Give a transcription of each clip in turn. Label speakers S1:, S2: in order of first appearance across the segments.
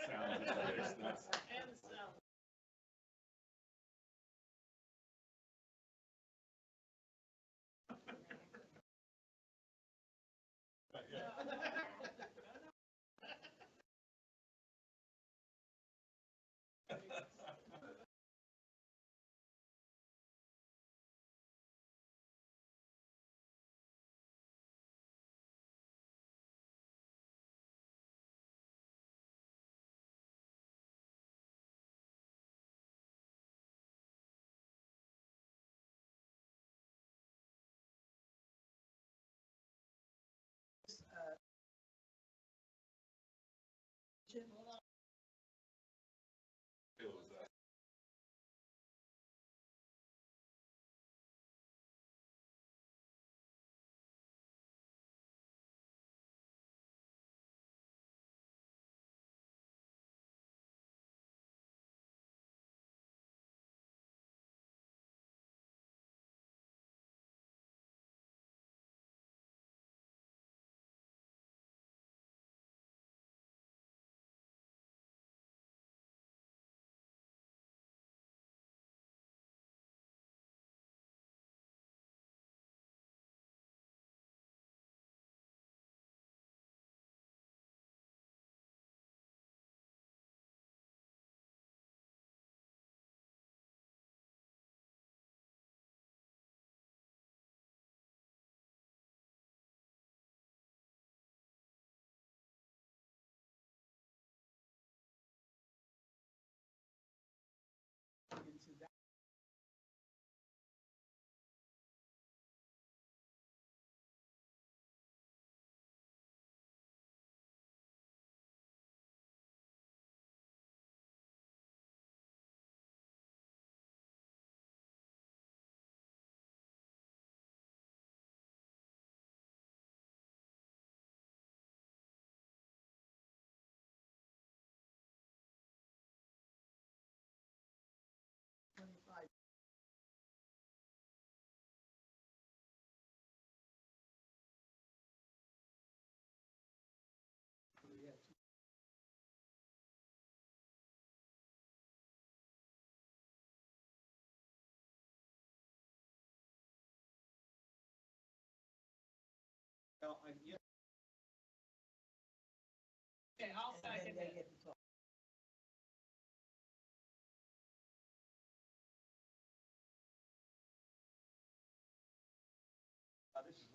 S1: Sound is fixed.
S2: And sound.
S1: It was,
S2: Into that. Well, yeah. Okay, I'll second it. This is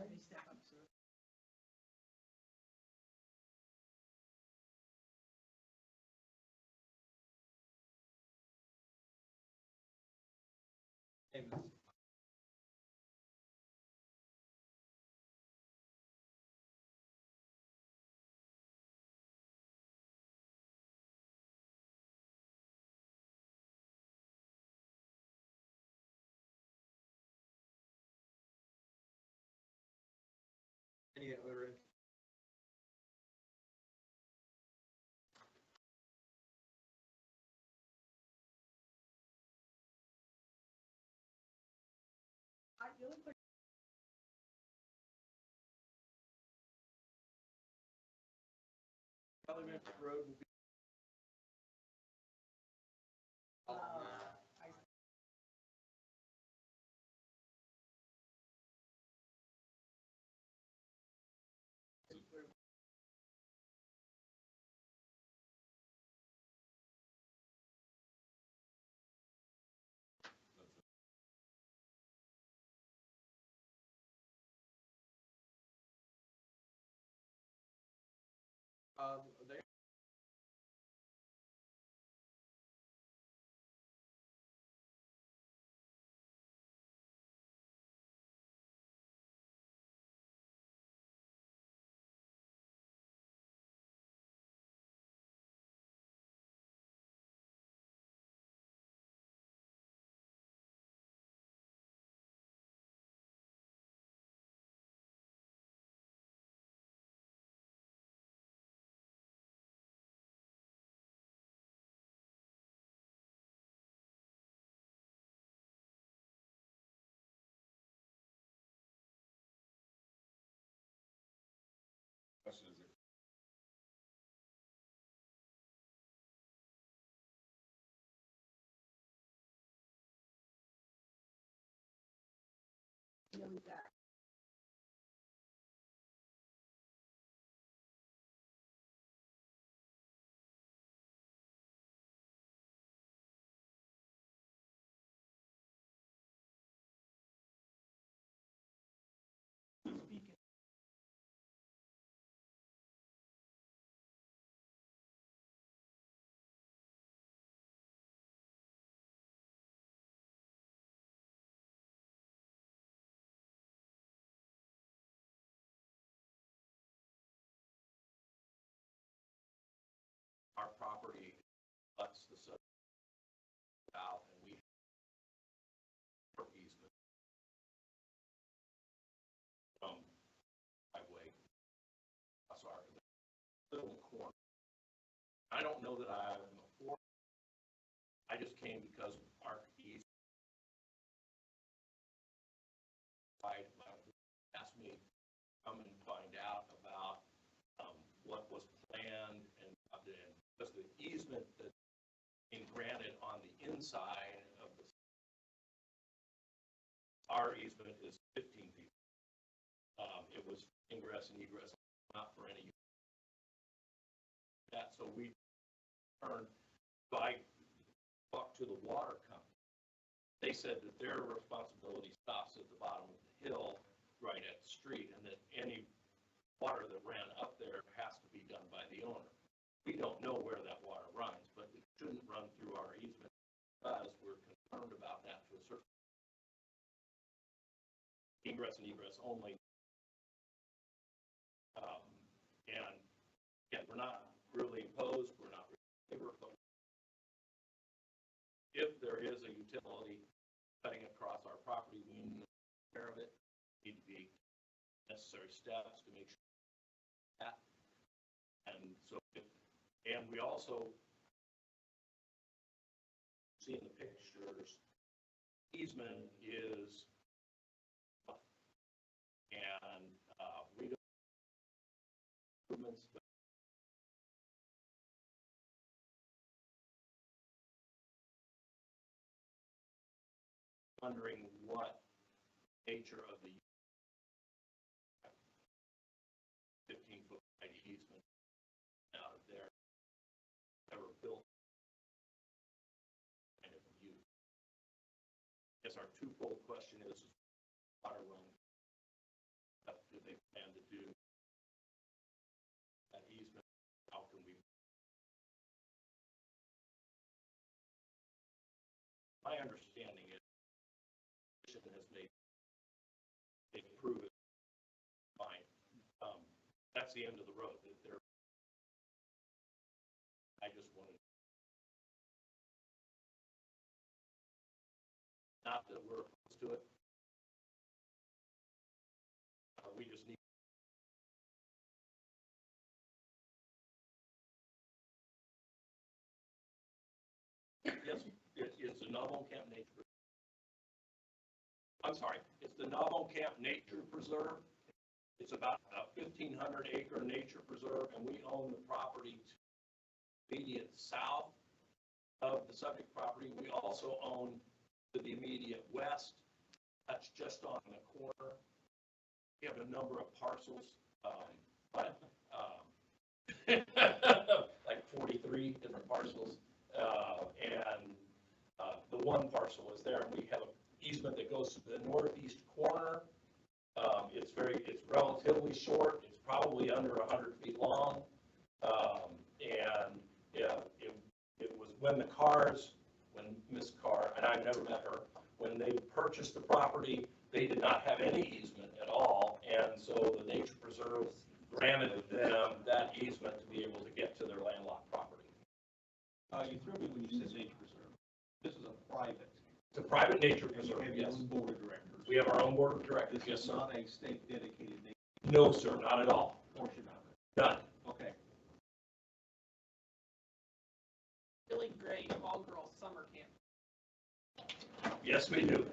S2: Somebody step up, sir. Hey, Miss. Any other? Parliament Road will be. They.
S1: Question is, our property butts the south, and we have easement from highway. Sorry, little corner. I don't know that I'm for. I just came because our east side asked me to come and find out about what was planned and because the easement that's being granted on the inside of the our easement is 15 feet. It was ingress and egress, not for any that. So we turned. So I talked to the water company. They said that their responsibility stops at the bottom of the hill, right at the street, and that any water that ran up there has to be done by the owner. We don't know where that water runs, but it shouldn't run through our easement because we're concerned about that to a certain ingress and egress only. And again, we're not really opposed. We're not really in favor of it. If there is a utility cutting across our property, we need to take care of it. Need to be necessary steps to make sure that. And so, and we also see in the pictures, easement is, and we don't improvements, but wondering what nature of the 15-foot wide easement out of there ever built kind of use. I guess our twofold question is water run up my understanding is, has made, they prove it fine. That's the end of the road. I just wanted, not that we're opposed to it. We just need. Yes, it's the Novo Camp Nature. I'm sorry, it's the Novo Camp Nature Preserve. It's about a 1,500 acre nature preserve, and we own the property to immediate south of the subject property. We also own to the immediate west. That's just on the corner. We have a number of parcels, but like 43 different parcels, and the one parcel is there, and we have an easement that goes to the northeast corner. It's relatively short. It's probably under 100 feet long, and it was when Miss Carr, and I've never met her, when they purchased the property, they did not have any easement at all, and so the nature preserve granted them that easement to be able to get to their landlocked property.
S3: You threw me when you said nature preserve. This is a private.
S1: It's a private nature
S3: And you
S1: preserve,
S3: have your
S1: yes.
S3: own board of directors.
S1: We have our own board of directors,
S3: This
S1: yes,
S3: is
S1: sir.
S3: not a state dedicated nature
S1: No, sir, not at all.
S3: portion of it.
S1: None.
S3: Okay.
S4: Really great all-girls summer camp.
S1: Yes, we do.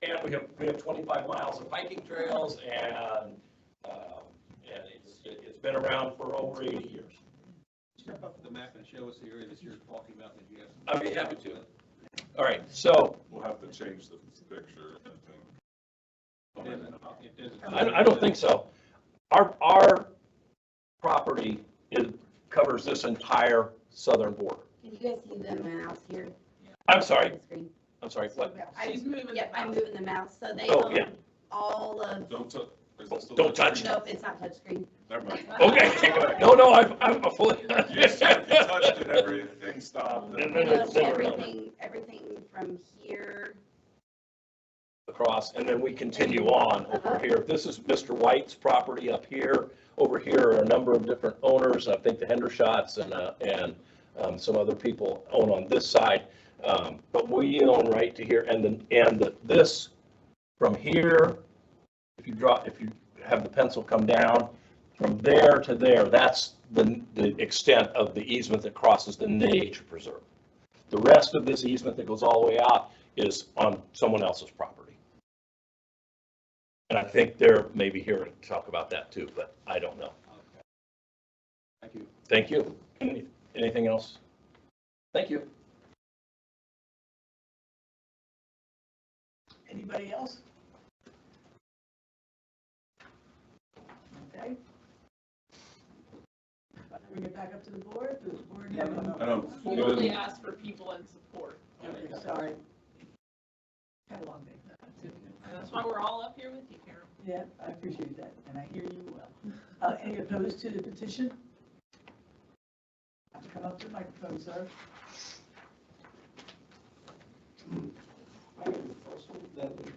S1: And we have 25 miles of hiking trails, and it's been around for over 80 years.
S3: Step up to the map and show us the area that you're talking about that you have.
S1: I'd be happy to. All right, so
S5: We'll have to change the picture, I think.
S3: It doesn't-
S1: I don't think so. Our property covers this entire southern border.
S6: Can you guys see the mouse here?
S1: I'm sorry,
S6: on the screen?
S1: I'm sorry, what?
S4: She's moving.
S6: Yep, I'm moving the mouse, so they
S1: Oh,
S6: own
S1: yeah.
S6: all of,
S5: Don't touch.
S1: Don't touch.
S6: nope, it's not touchscreen.
S5: Never mind.
S1: Okay, no, I'm fully.
S5: You said if you touched it, everything stopped.
S1: No,
S6: No,
S1: it's never done.
S6: everything from here,
S1: Across, and then we continue on over here. This is Mr. White's property up here. Over here are a number of different owners. I think the Hendershots and some other people own on this side. But we own right to here, this from here, if you have the pencil come down, from there to there, that's the extent of the easement that crosses the nature preserve. The rest of this easement that goes all the way out is on someone else's property. And I think they're maybe here to talk about that too, but I don't know.
S3: Thank you.
S1: Thank you. Anything else? Thank you.
S7: Anybody else? Okay. Bring it back up to the board, does the board have
S5: I don't.
S4: Usually ask for people in support.
S7: Okay, sorry. Had a long day.
S4: That's why we're all up here with you, Karen.
S7: Yeah, I appreciate that, and I hear you well. Any opposed to the petition? Come up to the microphone, sir.
S8: My name is Russell Dudley,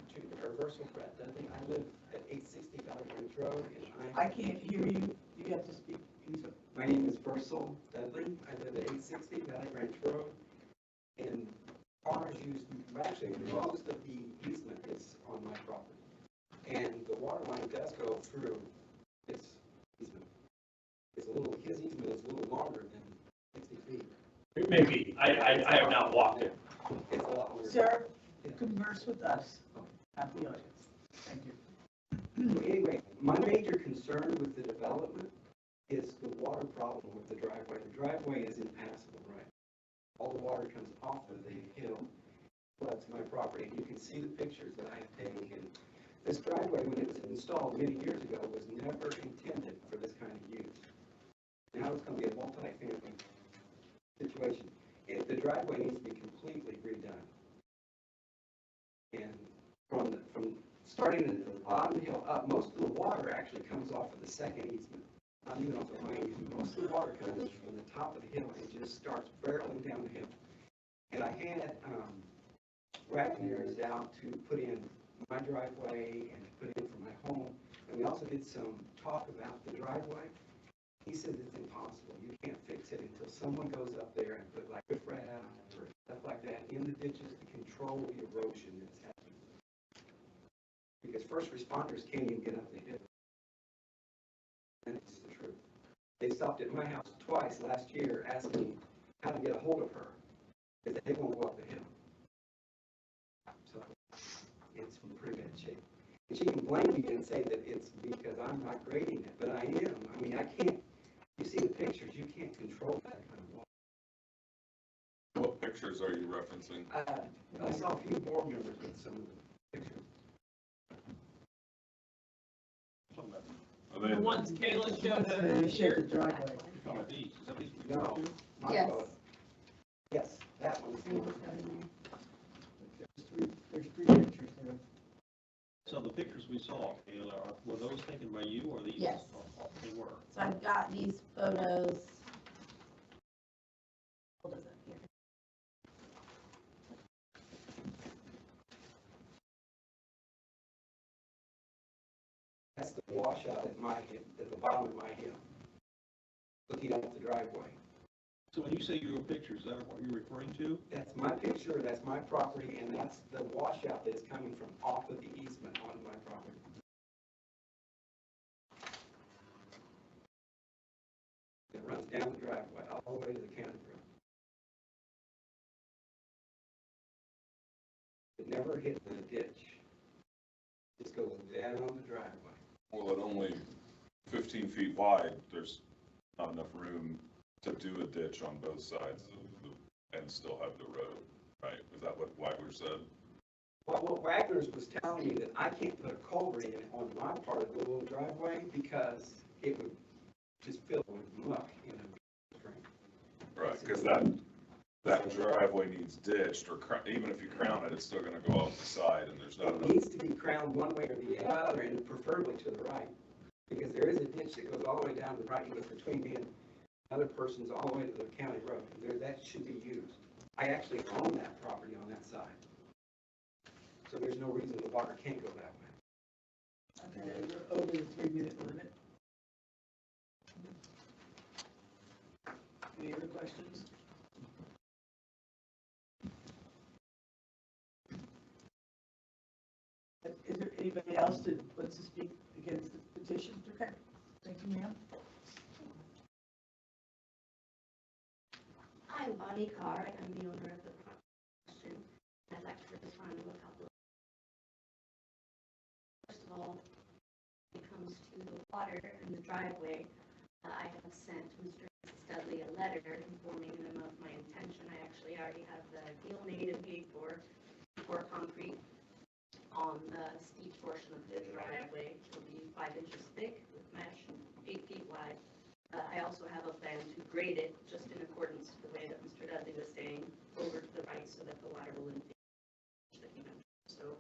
S8: Russell Pratt Dudley. I live at 860 Valley Ranch Road, and
S7: I can't hear you, you have to speak.
S8: my name is Russell Dudley. I live at 860 Valley Ranch Road, and farmers use, actually, most of the easement is on my property. And the water line does go through this easement. His easement is a little longer than 60 feet.
S1: It may be. I have not walked it.
S8: It's a lot longer.
S7: Sir, converse with us, not the audience. Thank you.
S8: Anyway, my major concern with the development is the water problem with the driveway. The driveway is impassable, right? All the water comes off of the hill, floods my property. You can see the pictures that I have taken. This driveway, when it was installed many years ago, was never intended for this kind of use. Now it's going to be a multi-family situation. The driveway needs to be completely redone. And from starting at the bottom hill up, most of the water actually comes off of the second easement. Not even off the main easement. Most of the water comes from the top of the hill and just starts barreling down the hill. And I had, Wagner's out to put in my driveway and to put in for my home. And we also did some talk about the driveway. He says it's impossible. You can't fix it until someone goes up there and put like riprap or stuff like that in the ditches to control the erosion that's happening. Because first responders can't even get up the hill. And it's the truth. They stopped at my house twice last year asking how to get a hold of her, because they won't go up the hill. So it's in pretty bad shape. And she can blame me and say that it's because I'm not grading it, but I am. I mean, I can't, you see the pictures, you can't control that kind of water.
S5: What pictures are you referencing?
S8: I saw a few board members with some of the pictures.
S5: Are they,
S4: The ones Kayla showed
S7: They
S4: us
S7: showed
S4: here.
S7: the driveway.
S3: Some of these, is that these?
S8: No. my
S6: Yes.
S8: fault. Yes, that one's the one.
S7: There's three pictures there.
S3: So the pictures we saw, Kayla, were those taken by you or these?
S6: Yes.
S3: They were.
S6: So I've got these photos. Hold this up here.
S8: That's the washout at my hip, at the bottom of my hip, looking up the driveway.
S3: So when you say your pictures, is that what you're referring to?
S8: That's my picture, that's my property, and that's the washout that's coming from off of the easement onto my property. It runs down the driveway, all the way to the county road. It never hit the ditch. Just goes down on the driveway.
S5: well, at only 15 feet wide, there's not enough room to do a ditch on both sides of the, and still have the road, right? Is that what Wagner said?
S8: Well, what Wagner's was telling me that I can't put a culvert in on my part of the little driveway because it would just fill with muck, you know.
S5: Right, because that driveway needs ditched, or even if you crown it, it's still gonna go off the side, and there's not
S8: It
S5: enough.
S8: needs to be crowned one way or the other, and preferably to the right. Because there is a ditch that goes all the way down to the right, and goes between me and other persons all the way to the county road. That should be used. I actually own that property on that side. So there's no reason the water can't go that way.
S7: Okay, we're over the 3-minute limit. Any other questions? Is there anybody else that wants to speak against the petition? Okay, thank you, ma'am.
S6: I'm Bonnie Carr, and I'm the owner of the property. I'd like to respond to a couple. First of all, when it comes to the water and the driveway, I have sent Mr. Studley a letter informing him of my intention. I actually already have the deal made and paid for concrete on the steep portion of the driveway. It'll be 5 inches thick with mesh, 8 feet wide. I also have a plan to grade it just in accordance to the way that Mr. Dudley was saying, over to the right so that the water will infiltrate that he mentioned. So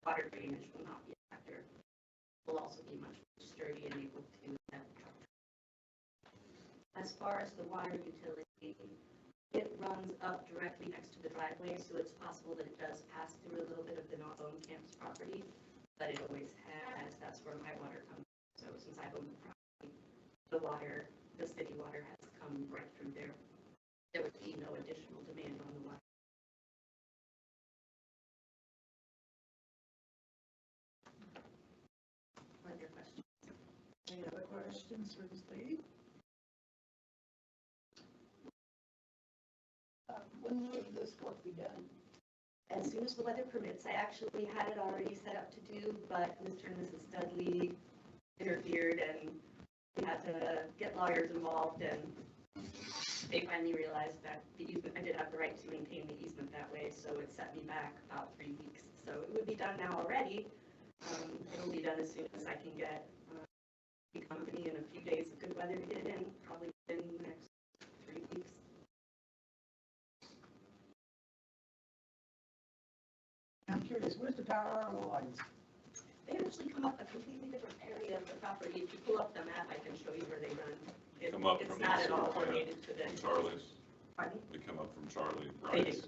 S6: water drainage will not be a factor. It will also be much more sturdy and able to have truck. As far as the water utility, it runs up directly next to the driveway, so it's possible that it does pass through a little bit of the Not-Owned Camp's property, but it always has. That's where my water comes. So since I've owned the property, the water, the city water has come right through there. There would be no additional demand on the water. Other questions?
S7: Any other questions for this lady? When will this work be done?
S6: As soon as the weather permits. I actually had it already set up to do, but Mr. and Mrs. Dudley interfered and we had to get lawyers involved, and they finally realized that the easement, I did have the right to maintain the easement that way, so it set me back about 3 weeks. So it would be done now already. It'll be done as soon as I can get the company and a few days of good weather to get it in, probably within the next 3 weeks.
S7: I'm curious, where's the power lines?
S6: They actually come up a completely different area of the property. If you pull up the map, I can show you where they run.
S5: Come up
S6: It's
S5: from
S6: not
S5: the
S6: at all
S5: sewer plant
S6: related to this.
S5: Charlie's.
S6: Pardon?
S5: They come up from Charlie,
S6: They
S5: right?
S6: do.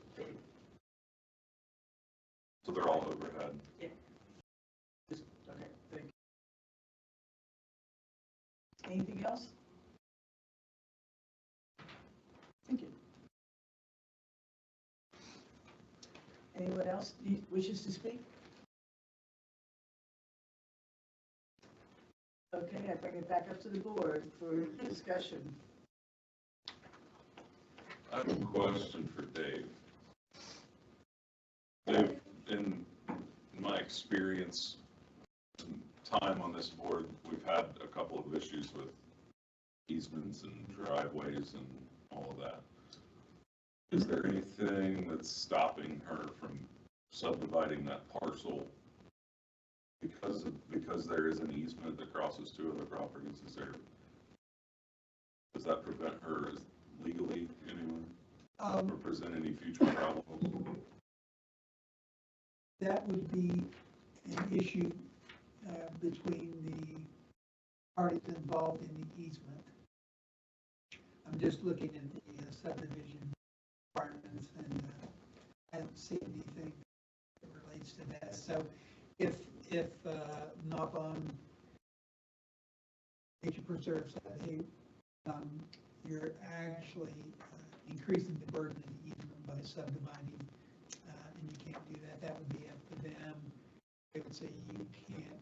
S5: So they're all overhead.
S7: Okay, thank you. Anything else? Thank you. Anyone else wishes to speak? Okay, I bring it back up to the board for discussion.
S5: I have a question for Dave. Dave, in my experience, time on this board, we've had a couple of issues with easements and driveways and all of that. Is there anything that's stopping her from subdividing that parcel because there is an easement that crosses two other properties? Does that prevent her legally anyway, or present any future problems?
S9: That would be an issue between the parties involved in the easement. I'm just looking at the subdivision requirements, and I don't see anything that relates to that. So if knock on nature preserve side, you're actually increasing the burden of the easement by subdividing, and you can't do that. That would be up to them. They would say you can't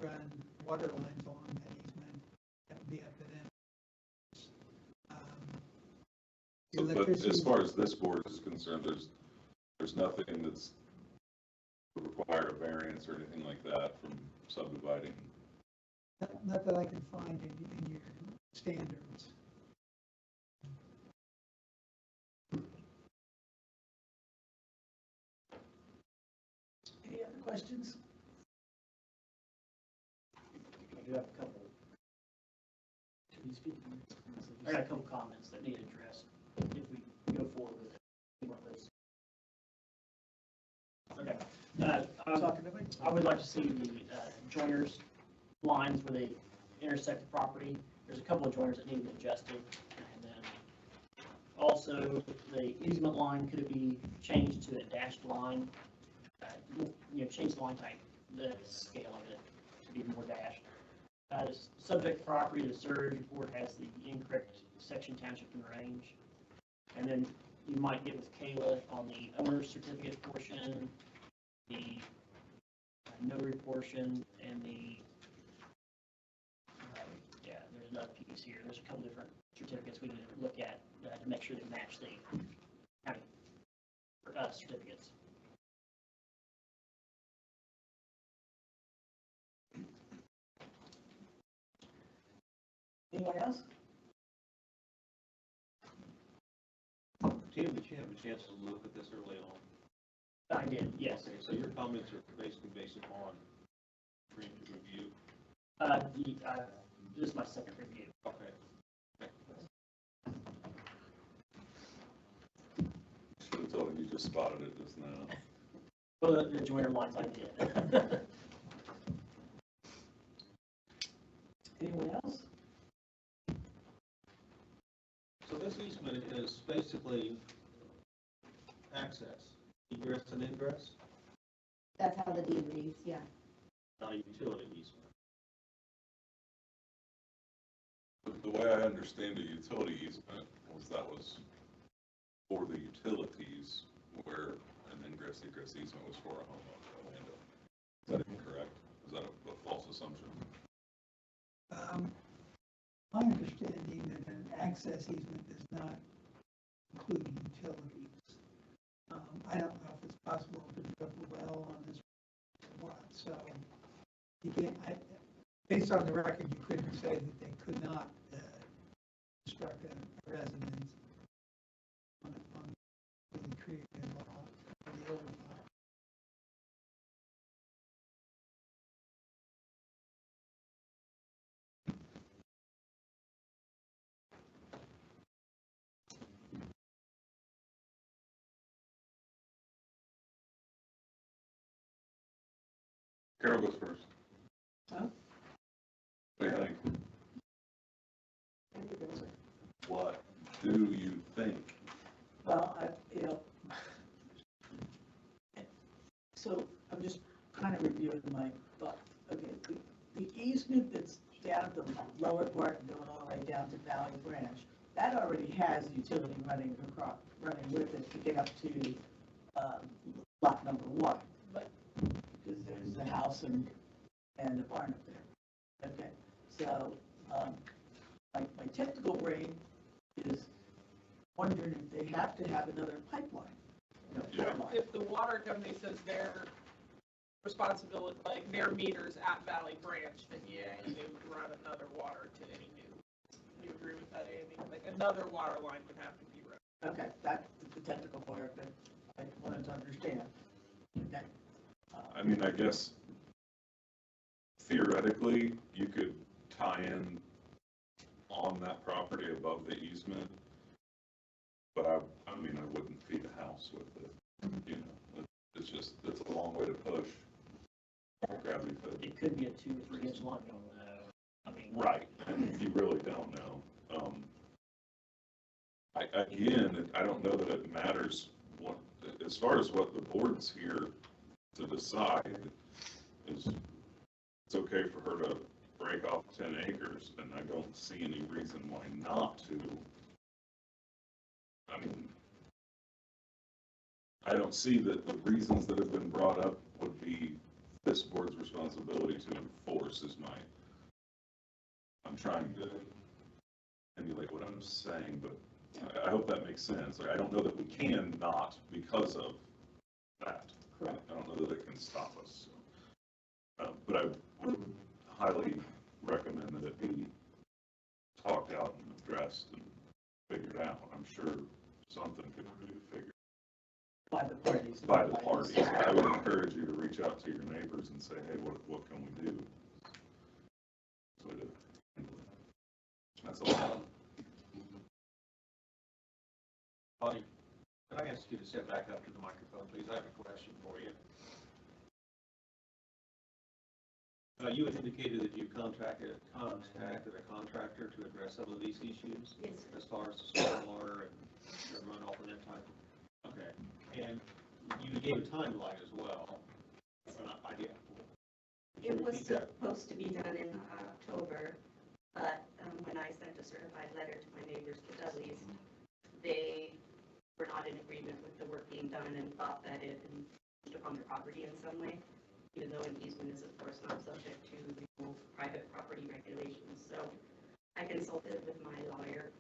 S9: run water lines along that easement. That would be up to them.
S5: But as far as this board is concerned, there's nothing that's require a variance or anything like that from subdividing.
S9: Not that I can find in your standards.
S7: Any other questions?
S10: I do have a couple. I got a couple comments that need addressed if we go forward with it. One of those. Okay. I would like to see the joiners lines where they intersect the property. There's a couple of joiners that need to be adjusted. And then also the easement line, could it be changed to a dashed line? Change the line type, the scale of it to be more dashed. The subject property, the surge report has the incorrect section, township, and range. And then you might get with Kayla on the owner's certificate portion, the notary portion, and the, there's another piece here. There's a couple different certificates we need to look at to make sure they match the county certificates.
S7: Anyone else?
S3: Tim, did you have a chance to look at this early on?
S10: I did, yes.
S3: Okay, so your comments are basically based upon previous review?
S10: This is my second review.
S3: Okay.
S5: Should have told him you just spotted it just now.
S10: Well, the joiner lines I did.
S7: Anyone else?
S3: So this easement is basically access, egress and ingress,
S6: That's how the deed reads, yeah.
S3: not a utility easement.
S5: The way I understand a utility easement was for the utilities, where an ingress egress easement was for a landowner. Is that incorrect? Is that a false assumption?
S9: My understanding that an access easement does not include utilities. I don't know if it's possible to build a well on this lot, so you can't, based on the record, you couldn't say that they could not construct a residence on the created lot, or the old lot.
S5: Carol goes first.
S7: Huh?
S5: What do you think? What do you think?
S7: Well, so I'm just kind of reviewing my thoughts. Okay, the easement that's down at the lower part and going all the way down to Valley Branch, that already has utility running across, running with it to get up to, lot number one. But, because there's a house and a barn up there. Okay, so, my technical brain is wondering if they have to have another pipeline.
S5: Yeah.
S4: If the water company says their responsibility, like their meters at Valley Branch, then yeah, they would run another water to any new. You agree with that, Andy? Like another water line would have to be run.
S7: Okay, that's the technical part that I wanted to understand. Okay.
S5: I mean, I guess theoretically, you could tie in on that property above the easement, but I mean, I wouldn't feed a house with it, you know, it's just, it's a long way to push. Gravity fed.
S10: It could be a 2 or 3 inch line, you don't know. I mean.
S5: Right, and you really don't know. I don't know that it matters what, as far as what the board's here to decide, is it's okay for her to break off 10 acres, and I don't see any reason why not to. I mean, I don't see that the reasons that have been brought up would be this board's responsibility to enforce I'm trying to emulate what I'm saying, but I hope that makes sense. Like, I don't know that we can not because of that.
S7: Correct.
S5: I don't know that it can stop us. So. But I would highly recommend that it be talked out and addressed and figured out. I'm sure something could be figured
S7: By the parties.
S5: by the parties. I would encourage you to reach out to your neighbors and say, hey, what can we do? So that's all.
S3: Bonnie, can I ask you to step back up to the microphone, please? I have a question for you. You had indicated that you contacted a contractor to address some of these issues?
S6: Yes.
S3: As far as the stormwater and runoff and that type of, okay. And you gave a timeline as well, an idea.
S6: It was supposed to be done in October, but when I sent a certified letter to my neighbors, the Dudleys, they were not in agreement with the work being done and thought that it infringed upon their property in some way, even though an easement is of course not subject to legal private property regulations. So I consulted with my lawyer,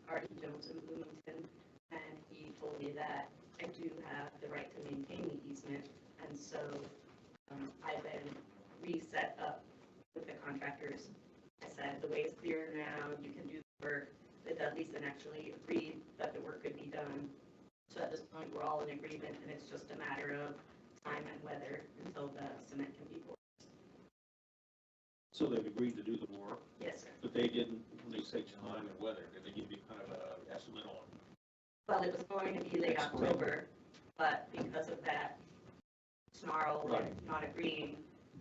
S6: Artie Jones in Bloomington, and he told me that I do have the right to maintain the easement, and so I then reset up with the contractors. I said, the way it's clear now, you can do the work. The Dudleys then actually agreed that the work could be done. So at this point, we're all in agreement, and it's just a matter of time and weather until the cement can be poured.
S3: So they've agreed to do the work,
S6: Yes, sir.
S3: but they didn't, when they say time and weather, did they give you kind of an estimate on?
S6: Well, it was going to be late October, but because of that snarl and not agreeing,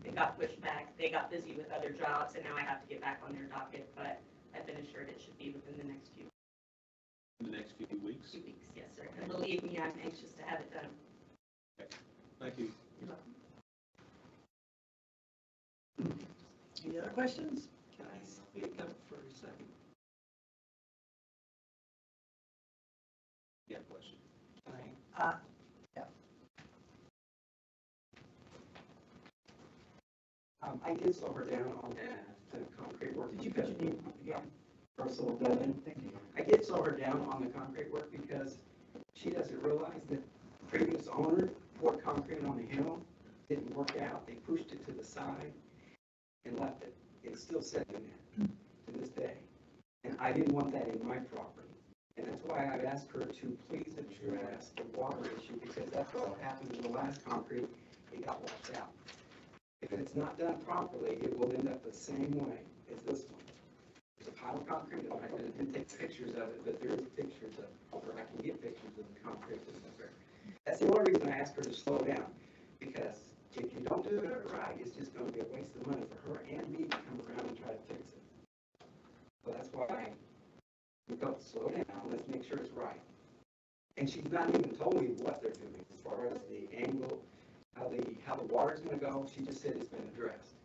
S6: it got pushed back. They got busy with other jobs, and now I have to get back on their docket, but I've been assured it should be within the next few
S3: weeks?
S6: Yes, sir. And believe me, I'm anxious to have it done.
S3: Thank you.
S6: You're welcome.
S7: Any other questions?
S8: Can I speak up for a second?
S3: Yeah, question.
S7: Yeah.
S8: I did slow her down on the concrete work.
S7: Did you put your name again?
S8: Russell Devin.
S7: Thank you.
S8: I did slow her down on the concrete work because she doesn't realize that previous owner poured concrete on the hill, didn't work out. They pushed it to the side and left it. It's still sitting there to this day. And I didn't want that in my property. And that's why I've asked her to please address the water issue, because that's what happened in the last concrete. It got washed out. If it's not done properly, it will end up the same way as this one. There's a pile of concrete. I didn't take pictures of it, but there is pictures of, or I can get pictures of the concrete that's there. That's the only reason I asked her to slow down, because if you don't do it right, it's just going to be a waste of money for her and me to come around and try to fix it. So that's why we go slow down. Let's make sure it's right. And she's not even told me what they're doing as far as the angle, how the water's gonna go. She just said it's been addressed.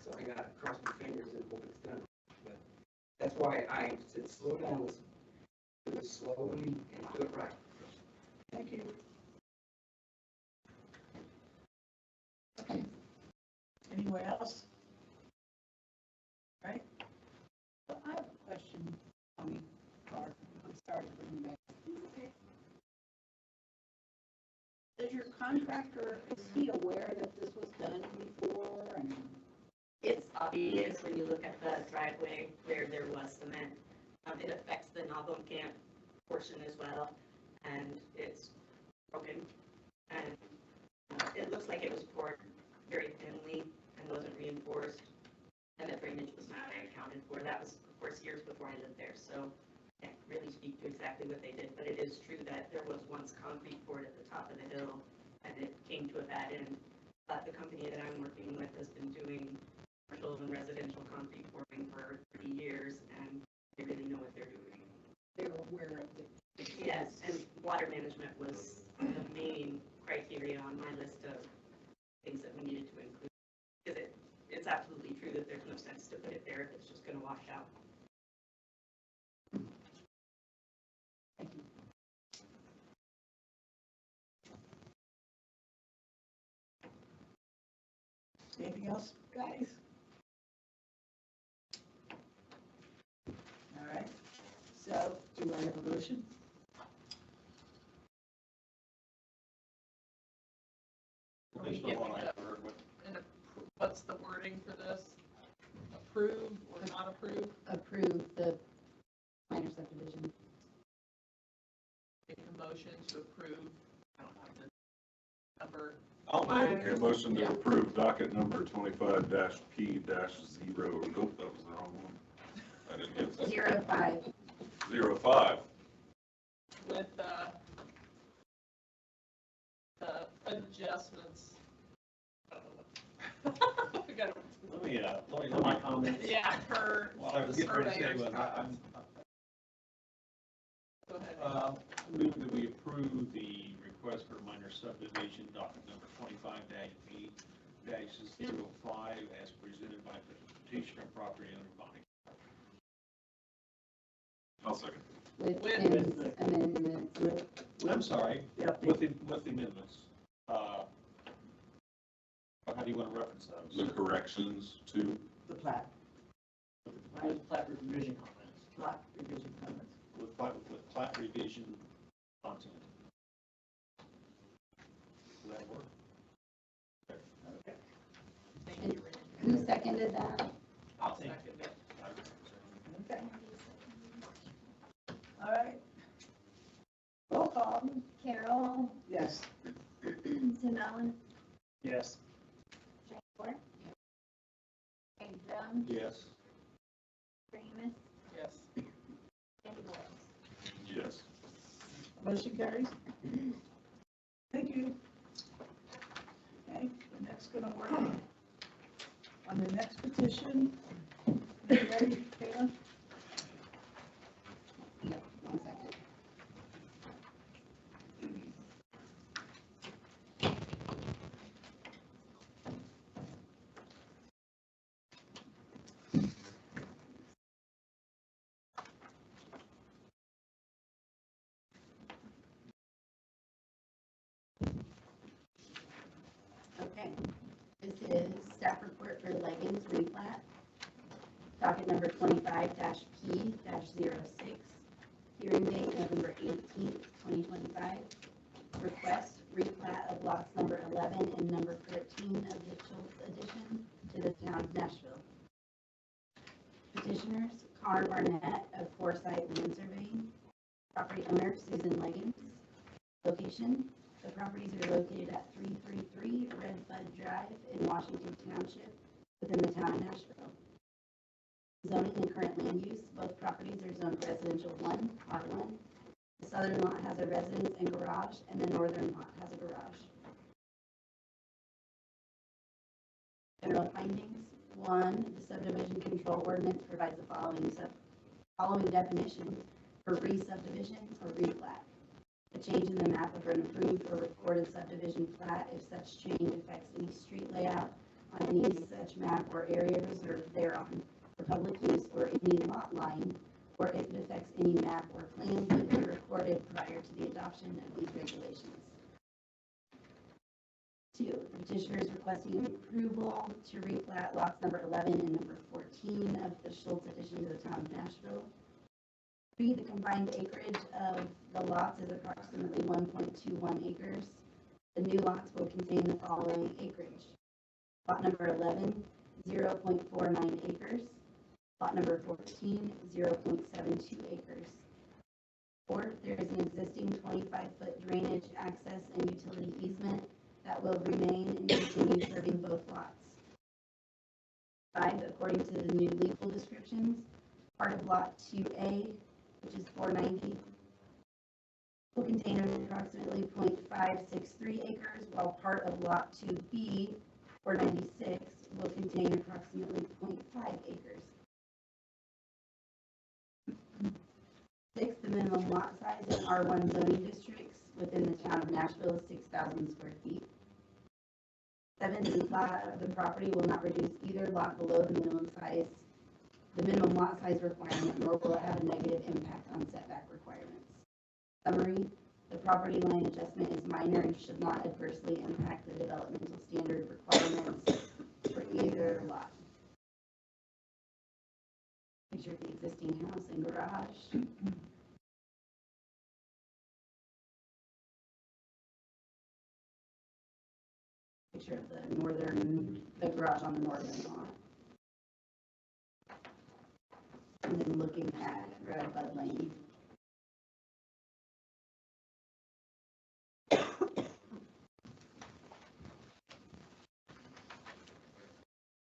S8: So I gotta cross my fingers and hope it's done. But that's why I said slow down, let's do it slowly and do it right.
S7: Thank you. Anyone else? Right?
S11: So I have a question, Tommy, or I'm sorry for bringing back. Does your contractor, is he aware that this was done before and?
S6: It's obvious when you look at the driveway where there was cement. It affects the nozzle camp portion as well, and it's broken. And it looks like it was poured very thinly and wasn't reinforced, and the drainage was not accounted for. That was, of course, years before I lived there, so I can't really speak to exactly what they did, but it is true that there was once concrete poured at the top of the hill, and it came to a bad end. But the company that I'm working with has been doing commercial and residential concrete pouring for 30 years, and they really know what they're doing.
S11: They're aware of it.
S6: Yes, and water management was the main criteria on my list of things that we needed to include. Because it's absolutely true that there's no sense to put it there if it's just going to wash out.
S7: Anything else, guys? All right, so do I have a motion?
S3: Based on what I heard,
S4: And what's the wording for this? Approve or not approve?
S11: Approve the minor subdivision.
S4: Make a motion to approve. I don't have the number.
S5: I'll make a motion to approve docket number 25-P-0. Nope, that was the wrong one. I didn't get that.
S11: 05.
S5: 05.
S4: With the adjustments. I don't know. I gotta-
S3: let me my comments.
S4: Yeah, her.
S3: Well, I was getting ready to say,
S4: surveyor's
S3: was
S4: comments. Go ahead.
S3: Move that we approve the request for minor subdivision, document number 25-P-05, as presented by the petitioner property owner Bonnie.
S5: I'll second.
S11: With
S4: With-
S11: Tim's amendments.
S3: I'm sorry,
S7: Yep.
S3: with the amendments. How do you want to reference
S5: The
S3: those?
S5: corrections to,
S7: The plat,
S10: With plat revision comments.
S7: plat revision comments.
S3: With plat revision content. Does that work?
S7: Okay.
S4: Thank you, Randy.
S11: Who seconded that?
S4: I'll second it.
S7: Okay. All right. Roll call,
S6: Carol,
S7: yes.
S6: Tim Allen,
S10: Yes.
S6: Jane Moore, Hank Jones,
S3: Yes.
S6: Ramus,
S4: Yes.
S6: Andy Wells.
S5: yes.
S7: Motion carries. Thank you. Okay, the next gonna work on the next petition. You ready, Kayla?
S11: Yep, 1 second. Okay, this is staff report for Leggings replat, docket number 25-P-06, hearing date November 18th, 2025. Request replat of lots number 11 and number 13 of the Schultz addition to the town of Nashville. Petitioners, Carr Barnett of Foresight Land Surveying. Property owner, Susan Leggings. Location, the properties are located at 333 Red Bud Drive in Washington Township within the town of Nashville. Zoning and current land use, both properties are zoned residential 1, R1. The southern lot has a residence and garage, and the northern lot has a garage. General findings. 1, the subdivision control ordinance provides the following definitions for re-subdivision or replat. A change in the map of an approved or recorded subdivision plat if such change affects any street layout on any such map or area reserved thereon for public use or any lot line, or if it affects any map or plan legally recorded prior to the adoption of these regulations. 2, the petitioner is requesting approval to replat lots number 11 and number 14 of the Schultz addition to the town of Nashville. 3, the combined acreage of the lots is approximately 1.21 acres. The new lots will contain the following acreage. Lot number 11, 0.49 acres. Lot number 14, 0.72 acres. 4, there is an existing 25-foot drainage access and utility easement that will remain and continue serving both lots. 5, according to the new legal descriptions, part of Lot 2A, which is 490, will contain approximately 0.563 acres, while part of Lot 2B, 496, will contain approximately 0.5 acres. 6, the minimum lot size in R1 zoning districts within the town of Nashville is 6,000 square feet. 7, the plat of the property will not reduce either lot below the minimum lot size requirement, nor will it have a negative impact on setback requirements. Summary, the property line adjustment is minor and should not adversely impact the developmental standard requirements for either lot. Picture of the existing house and garage. Picture of the garage on the northern lot. And then looking at Red Bud Lane.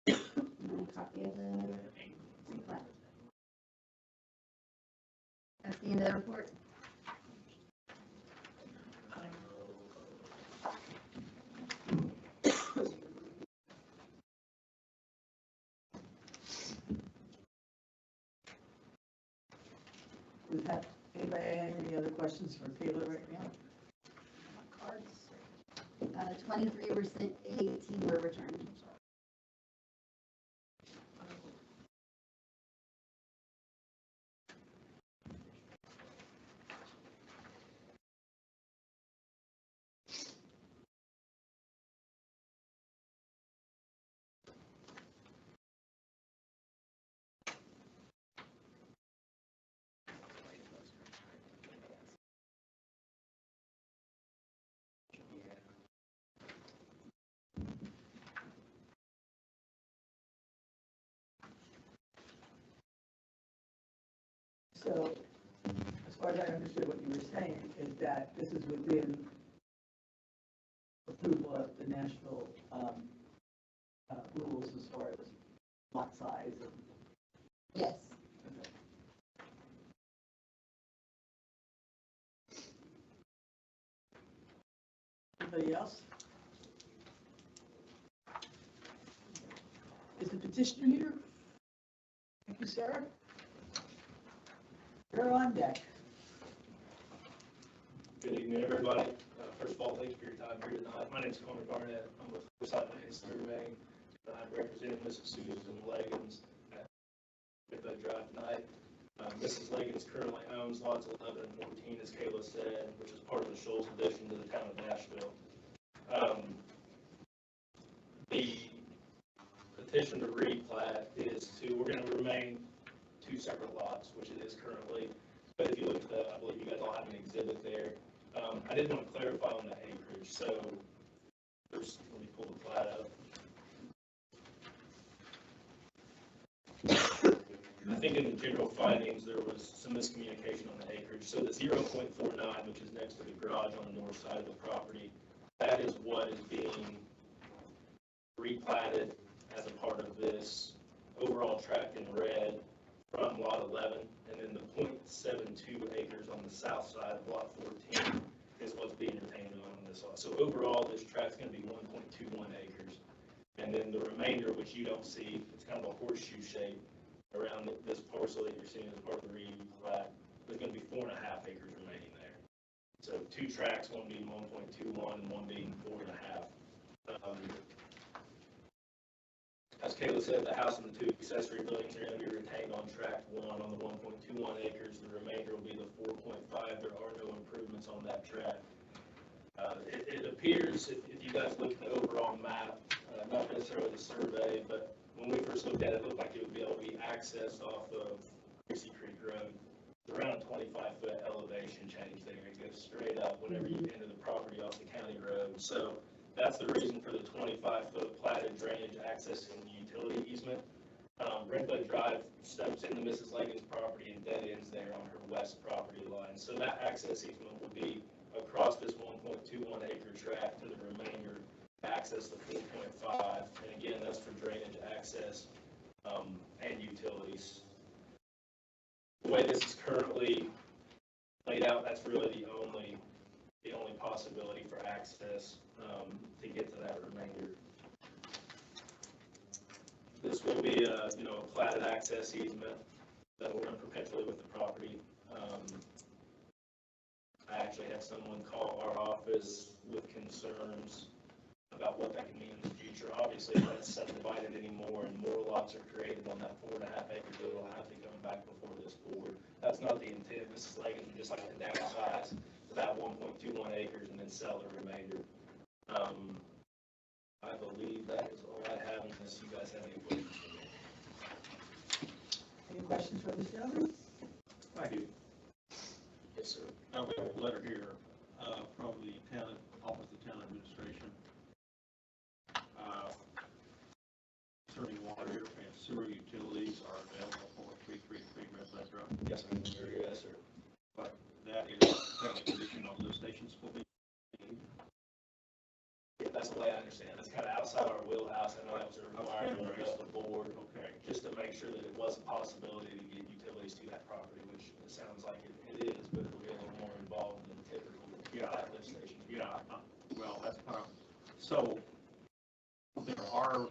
S11: And then a copy of the replat. That's the end of the report.
S7: We have, anybody have any other questions for Taylor right now?
S11: Cards. 23 were sent, 18 were returned.
S7: So, as far as I understood what you were saying, is that this is within approval of the Nashville rules as far as lot size and.
S11: Yes.
S7: Anybody else? Is the petitioner here? Thank you, Sarah. You're on deck.
S1: Good evening, everybody. First of all, thanks for your time here tonight. My name is Connor Barnett. I'm with Forsyth Lane Surveying. I'm representing Mrs. Susan Leggins at Red Drive tonight. Mrs. Leggins currently owns lots 11 and 14, as Kayla said, which is part of the Schultz addition to the town of Nashville. The petition to replat is we're going to remain 2 separate lots, which it is currently. But if you look at the, I believe you guys all have an exhibit there. I did want to clarify on the acreage. So first, let me pull the plat up. I think in the general findings, there was some miscommunication on the acreage. So the 0.49, which is next to the garage on the north side of the property, that is what is being replatted as a part of this overall tract in red from lot 11, and then the 0.72 acres on the south side of lot 14 is what's being retained on this lot. So overall, this tract's going to be 1.21 acres, and then the remainder, which you don't see, it's kind of a horseshoe shape around this parcel that you're seeing as part of the replat. There's going to be 4.5 acres remaining there.
S10: So 2 tracks, one being 1.21 and one being 4.5. As Kayla said, the house and the 2 accessory buildings are going to be retained on tract 1 on the 1.21 acres. The remainder will be the 4.5. There are no improvements on that tract. It appears, if you guys look at the overall map, not necessarily the survey, but when we first looked at it, it looked like it would be able to be accessed off of Greasy Creek Road. Around 25-foot elevation change there. It goes straight up whenever you enter the property off the county road. So that's the reason for the 25-foot platted drainage access and utility easement. Redbud Drive steps into Mrs. Leggins' property and dead ends there on her west property line. So that access easement will be across this 1.21 acre tract to the remainder to access the 4.5. And again, that's for drainage access and utilities. The way this is currently laid out, that's really the only possibility for access to get to that remainder. This will be a platted access easement that will run perpetually with the property. I actually had someone call our office with concerns about what that can mean in the future. Obviously, if that's subdivided anymore and more lots are created on that 4.5 acres, it will have to come back before this board. That's not the intent. Mrs. Leggins would just like to downsize to that 1.21 acres and then sell the remainder. I believe that is all I have unless you guys have any questions for me.
S7: Any questions for this gentleman?
S3: I do.
S10: Yes, sir.
S3: We have a letter here from the town, Office of Town Administration. Concerning water and sewer utilities are available for 333 Redbud Drive.
S10: Yes, sir. Yes, sir.
S3: But that is a condition on lift stations will be.
S10: Yeah, that's the way I understand it. It's kind of outside our wheelhouse. I know that was a requirement of the board.
S3: Okay.
S10: Just to make sure that it was a possibility to get utilities to that property, which it sounds like it is, but it'll be a little more involved than typical at lift station.
S3: Yeah, well, that's kind of, so there are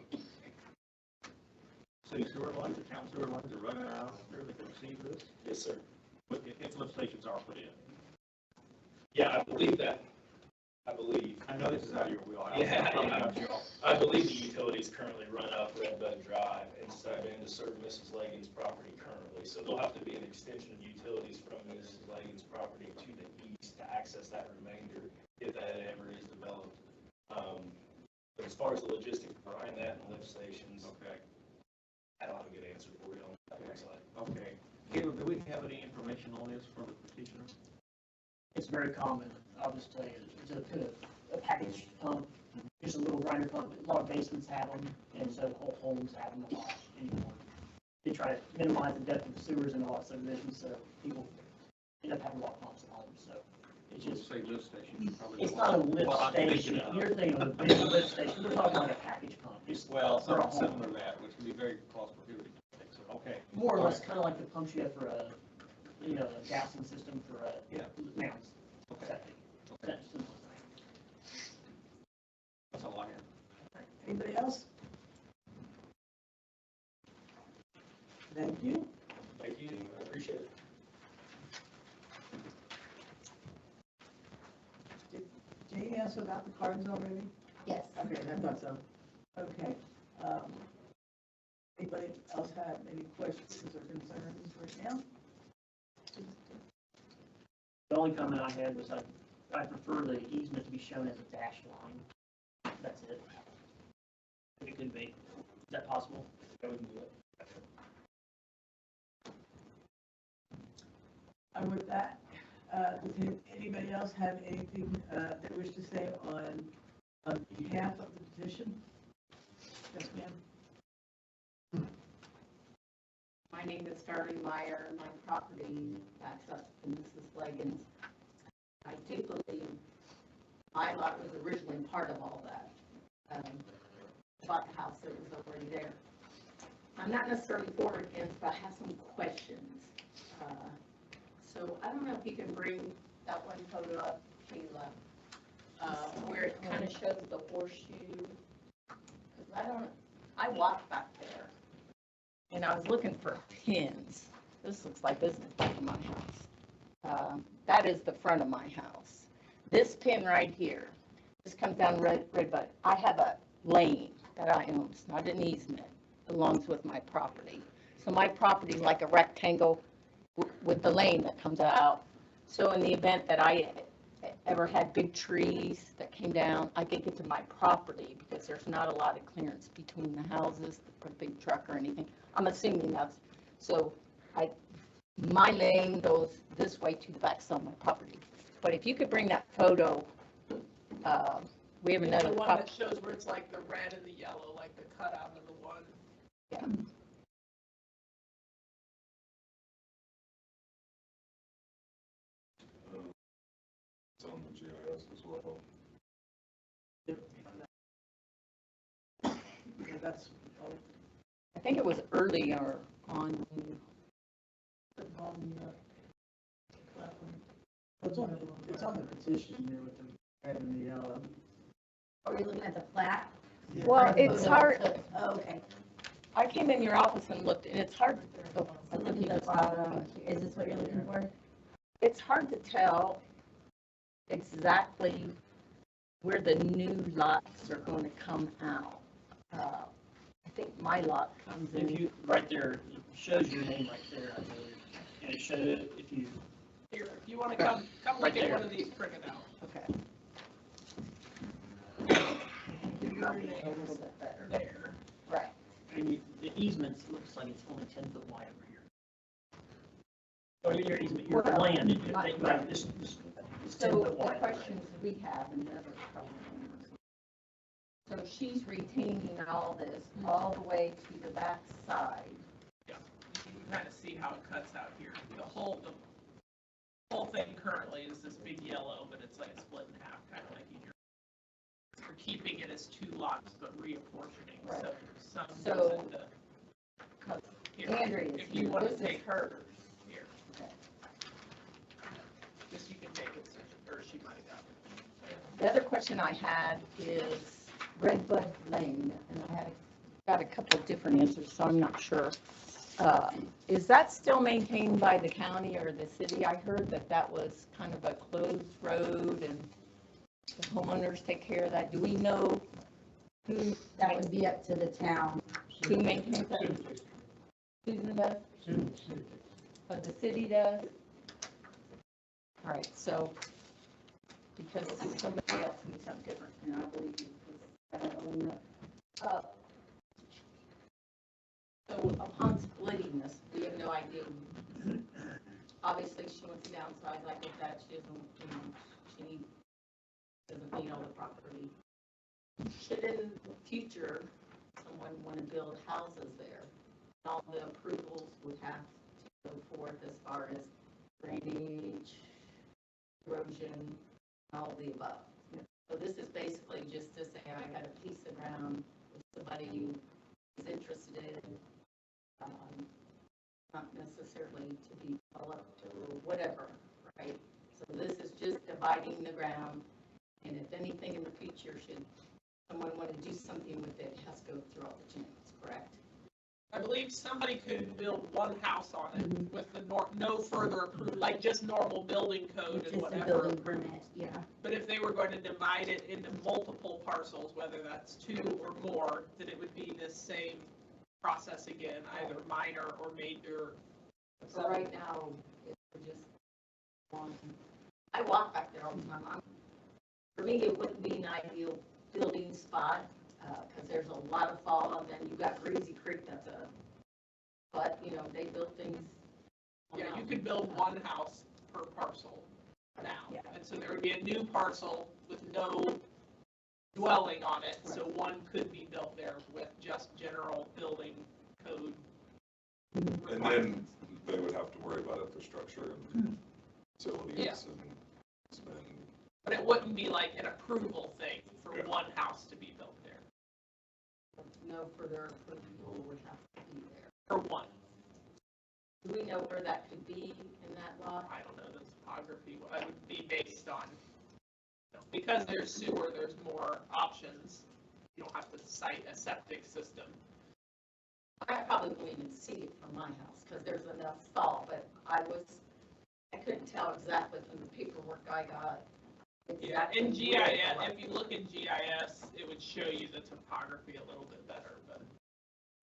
S3: city sewer lines or town sewer lines are running out there that can receive this,
S10: Yes, sir.
S3: but if lift stations are put in.
S10: Yeah, I believe that. I believe.
S3: I know this is out of your wheelhouse.
S10: Yeah,
S3: Probably
S10: yeah.
S3: not your-
S10: I believe the utilities currently run up Redbud Drive instead of to serve Mrs. Leggins' property currently. So there'll have to be an extension of utilities from Mrs. Leggins' property to the east to access that remainder if that ever is developed. But as far as the logistics behind that and lift stations,
S3: Okay,
S10: I don't have a good answer for you on that side.
S3: okay. Caleb, do we have any information on this from the petitioner?
S10: It's very common. I'll just tell you, it's a package pump, just a little grinder pump. A lot of basements have them, and so whole homes have them a lot anymore. They try to minimize the depth of the sewers in a lot of subdivisions, so people end up having a lot of pumps at home. So it's just,
S3: Say lift station. you probably
S10: it's
S3: don't
S10: not a
S3: want-
S10: lift
S3: Well, I'm thinking
S10: station.
S3: of-
S10: You're thinking of a big lift station. We're talking like a package pump. Just
S3: Well,
S10: for a
S3: something
S10: home.
S3: similar to that, which can be very cost prohibitive. So, okay.
S10: More or
S3: All
S10: less,
S3: right.
S10: kind of like the pumps you have for a gassing system for
S3: Yeah.
S10: mounds.
S3: Okay.
S10: Septic. That's simple.
S3: That's all I have.
S7: Anybody else? Thank you.
S10: Thank you. I appreciate it.
S7: Did Jane ask about the cards already?
S11: Yes.
S7: Okay, I thought so. Okay. Anybody else have any questions or concerns right now?
S10: The only comment I had was I prefer the easement to be shown as a dashed line. That's it. If it could be. Is that possible? I would do it.
S7: And with that, does anybody else have anything they wish to say on behalf of the petition? Yes, ma'am.
S12: My name is Darlene Meyer, and my property backs up to Mrs. Leggins. I do believe my lot was originally part of all that. Bought the house that was already there. I'm not necessarily for or against, but I have some questions. So I don't know if you can bring that one photo up, Sheila, where it kind of shows the horseshoe. 'Cause I walked back there. And I was looking for pins. This looks like this is the back of my house. That is the front of my house. this pin right here, this comes down Redbud. I have a lane that I own, it's not an easement, belongs with my property. So my property is like a rectangle with the lane that comes out. So in the event that I ever had big trees that came down, I could get to my property because there's not a lot of clearance between the houses to put a big truck or anything. I'm assuming that's, so my lane goes this way to the back side of my property. But if you could bring that photo, we have
S4: It's
S12: another
S4: the one
S12: property.
S4: that shows where it's like the red and the yellow, like the cutout of the one.
S12: Yeah.
S5: It's on the GIS as well.
S7: Yeah, that's,
S12: I think it was earlier on.
S7: it's on the petition there with the red and the yellow.
S11: Are you looking at the plat?
S12: Well, it's hard,
S11: Oh, okay.
S12: I came in your office and looked, and it's hard, oh, I
S11: Look
S12: think
S11: at
S12: you
S11: the
S12: just-
S11: bottom. Is this what you're looking for?
S12: it's hard to tell exactly where the new lots are going to come out. I think my lot comes
S10: If
S12: in.
S10: you, right there, it shows your name right there, I believe. And it shows, if you,
S4: Here, if you want to come
S10: Right
S4: look at
S10: there.
S4: one of these printed out.
S12: Okay.
S4: Your name is there.
S12: Right.
S10: and the easement looks like it's only 10 foot wide over here. Or your easement, your
S12: Well,
S10: land,
S12: right.
S10: right, this, it's 10
S12: So
S10: foot
S12: the
S10: wide.
S12: questions we have, and never problem. So she's retaining all this all the way to the back side.
S4: You can kind of see how it cuts out here. The whole thing currently is this big yellow, but it's like split in half, kind of like you're keeping it as two lots, but reapportioning.
S12: Right.
S4: So some
S12: So-
S4: goes into
S12: Because
S4: here.
S12: Andrea is
S4: If you
S12: here.
S4: want to
S12: This is
S4: take
S12: hers.
S4: here,
S12: Okay.
S4: just you can make it, or she might have got it.
S12: The other question I had is Redbud Lane, and I had got a couple of different answers, so I'm not sure. Is that still maintained by the county or the city? I heard that that was kind of a closed road and the homeowners take care of that. Do we know who,
S11: That would be up to the town.
S12: who maintains that? Susan does? But the city does? All right, so, because somebody else needs something different, and I believe you, because I don't own that. So upon splitting this, we have no idea. Obviously, she wants to downsize, I get that, she doesn't, she doesn't need all the property. Should in the future, someone want to build houses there, all the approvals would have to go forth as far as drainage, erosion, all of the above. So this is basically just to say, I got a piece of ground, if somebody is interested, not necessarily to be developed or whatever, right? So this is just dividing the ground, and if anything in the future, should someone want to do something with it, it has to go through all the channels, correct?
S4: I believe somebody could build one house on it with the no further approval, like just normal building code
S11: It's
S4: and
S11: just a
S4: whatever.
S11: building permit, yeah.
S4: But if they were going to divide it into multiple parcels, whether that's two or more, then it would be this same process again, either minor or major.
S12: So right now, it's just one. I walk back there all the time. For me, it wouldn't be an ideal building spot, because there's a lot of fall, and then you've got Greasy Creek, but, they built things.
S4: Yeah, you could build one house per parcel now.
S12: Yeah.
S4: And so there would be a new parcel with no dwelling on it, so one could be built there with just general building code.
S5: And then they would have to worry about infrastructure and utilities
S4: Yeah.
S5: and spend.
S4: But it wouldn't be like an approval thing for
S5: Yeah.
S4: one house to be built there,
S12: No further approval would have to be there.
S4: for one.
S12: Do we know where that could be in that lot?
S4: I don't know the topography, it would be based on, because there's sewer, there's more options. You don't have to cite a septic system.
S12: I probably wouldn't even see it from my house, because there's enough fall, but I couldn't tell exactly from the paperwork I got
S4: Yeah, in GIS, if you look in GIS, it would show you the topography a little bit better, but.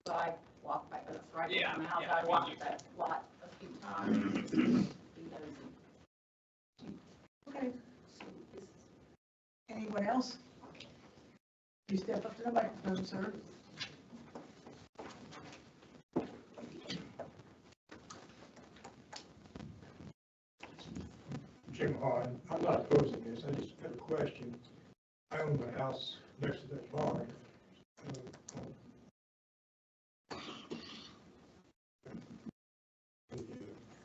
S12: So I walked by, that's right
S4: Yeah,
S12: from my house,
S4: yeah,
S12: I walked that lot a few times. Because
S7: Okay, anyone else? You step up to the microphone, sir.
S13: Jim Hahn, I'm not opposing this, I just have a question. I own my house next to that barn.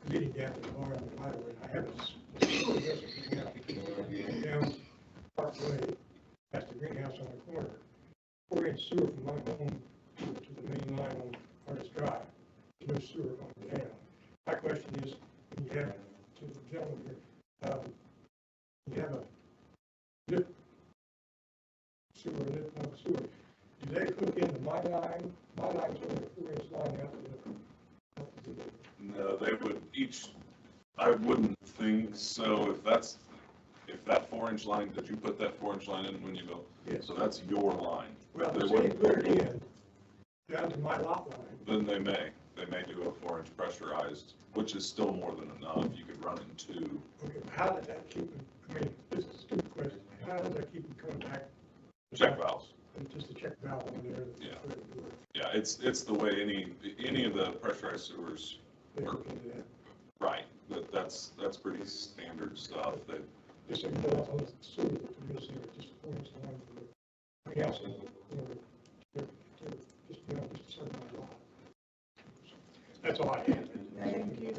S13: Leading down to the barn on the right of way, I have a down Parkway, past the greenhouse on the corner. 4-inch sewer from my home to the main line on Artist Drive. There's no sewer going down. My question is, when you have, to the gentleman here, you have a lip sewer, lip pump sewer. Do they hook into my line? My line's only a 4-inch line out to the.
S5: No, they would each, I wouldn't think so. If that 4-inch line, did you put that 4-inch line in when you built?
S13: Yes.
S5: So that's your line.
S13: Well,
S5: They
S13: they
S5: wouldn't-
S13: put it in down to my lot line.
S5: Then they may do a 4-inch pressurized, which is still more than enough. You could run in 2.
S13: Okay, how did that keep them, I mean, this is a stupid question. How does that keep them coming back?
S5: Check valves.
S13: It's just a check valve on there.
S5: Yeah. Yeah, it's the way any of the pressurized sewers,
S13: They hook into that.
S5: right, that's pretty standard stuff. They,
S13: Just so you know, on the sewer, that there is there, just a 4-inch line for the house on the corner. Just, you know, just a certain amount of lot. That's all I had.
S7: Thank you.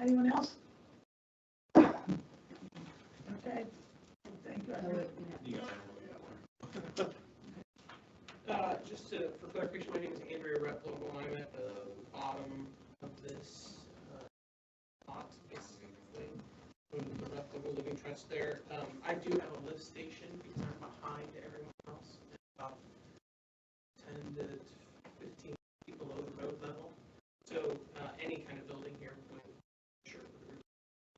S7: Anyone else? Okay, thank you. I know
S4: Just for clarification, my name is Andrea Replogle, I'm at the bottom of this lot, basically, from the Replogle Living Trust there. I do have a lift station because I'm behind everyone else, about 10 to 15 feet below the road level. So any kind of building here would sure with a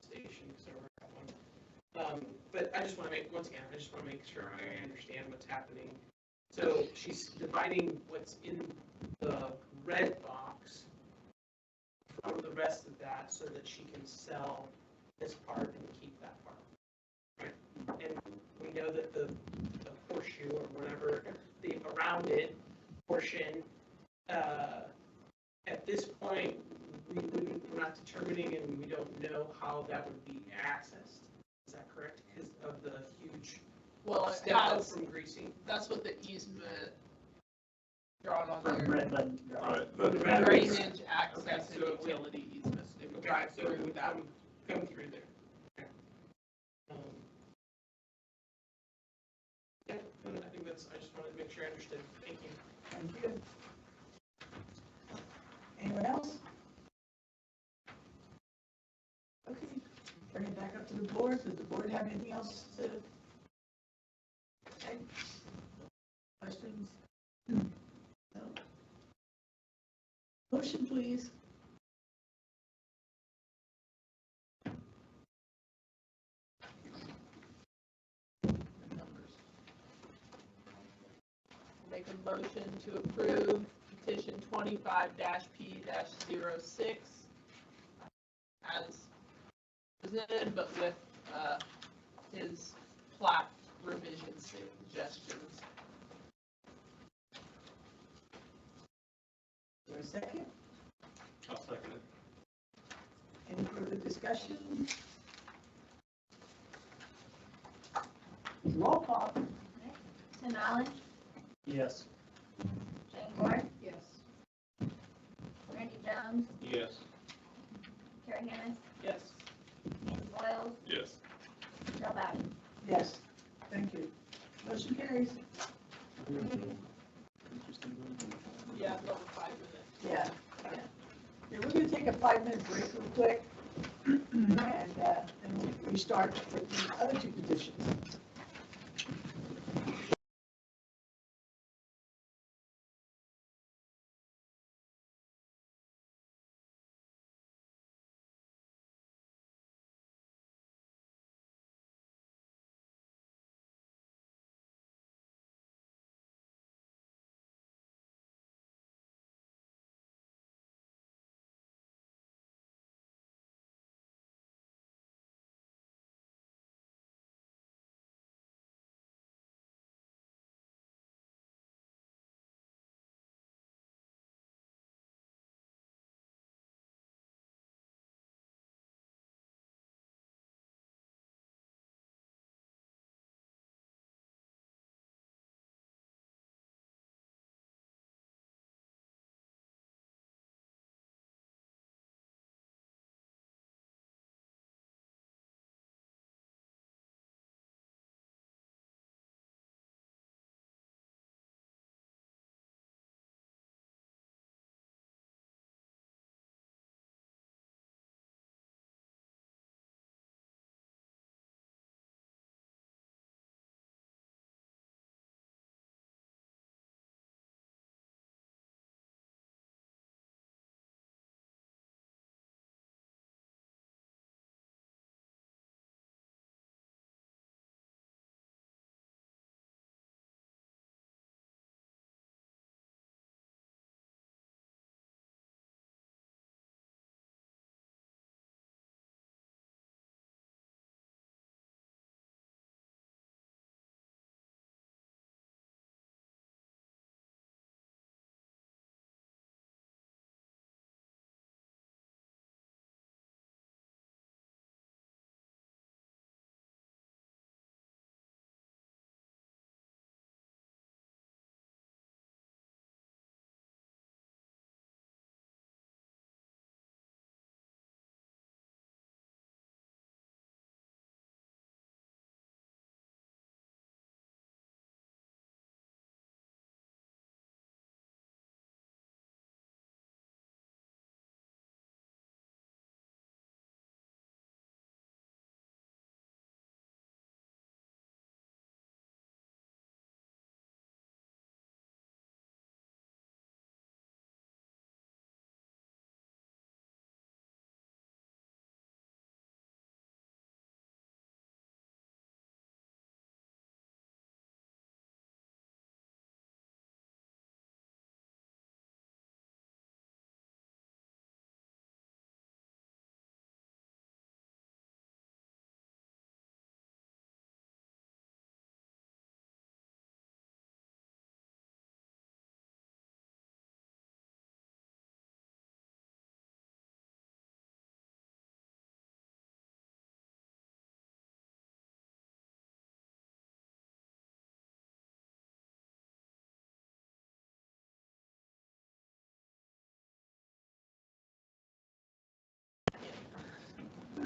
S4: station, because I already have one. But I just want to make sure I understand what's happening. So she's dividing what's in the red box from the rest of that so that she can sell this part and keep that part. Right? And we know that the horseshoe or whatever, the around it portion, at this point, we're not determining and we don't know how that would be accessed. Is that correct? Because of the huge step up from greasing? That's what the easement drawn on
S10: From
S4: there.
S10: Red Bud Drive.
S5: right,
S4: The
S5: that is,
S4: drainage access and utility easements, they would drive through that, would come through there. Yeah, I think that's, I just wanted to make sure I understood. Thank you.
S7: Thank you. Anyone else? Okay, bring it back up to the board. Does the board have anything else to say? Questions? No? Motion, please.
S4: Make a motion to approve petition 25-P-06 as presented, but with his plat revision suggestions.
S7: Is there a second?
S1: I'll second it.
S7: Any further discussion? Roll call.
S11: Tim Allen,
S10: Yes.
S11: Jane Moore,
S12: yes.
S11: Randy Jones,
S1: Yes.
S11: Terry Hammonds,
S4: Yes.
S11: Nathan Boyles,
S5: yes.
S11: Joe Biden.
S7: Yes. Thank you. Motion carries.
S4: Yeah, over 5 minutes.
S7: Yeah. Yeah, we're going to take a 5-minute break real quick, and then we start with the other 2 petitions.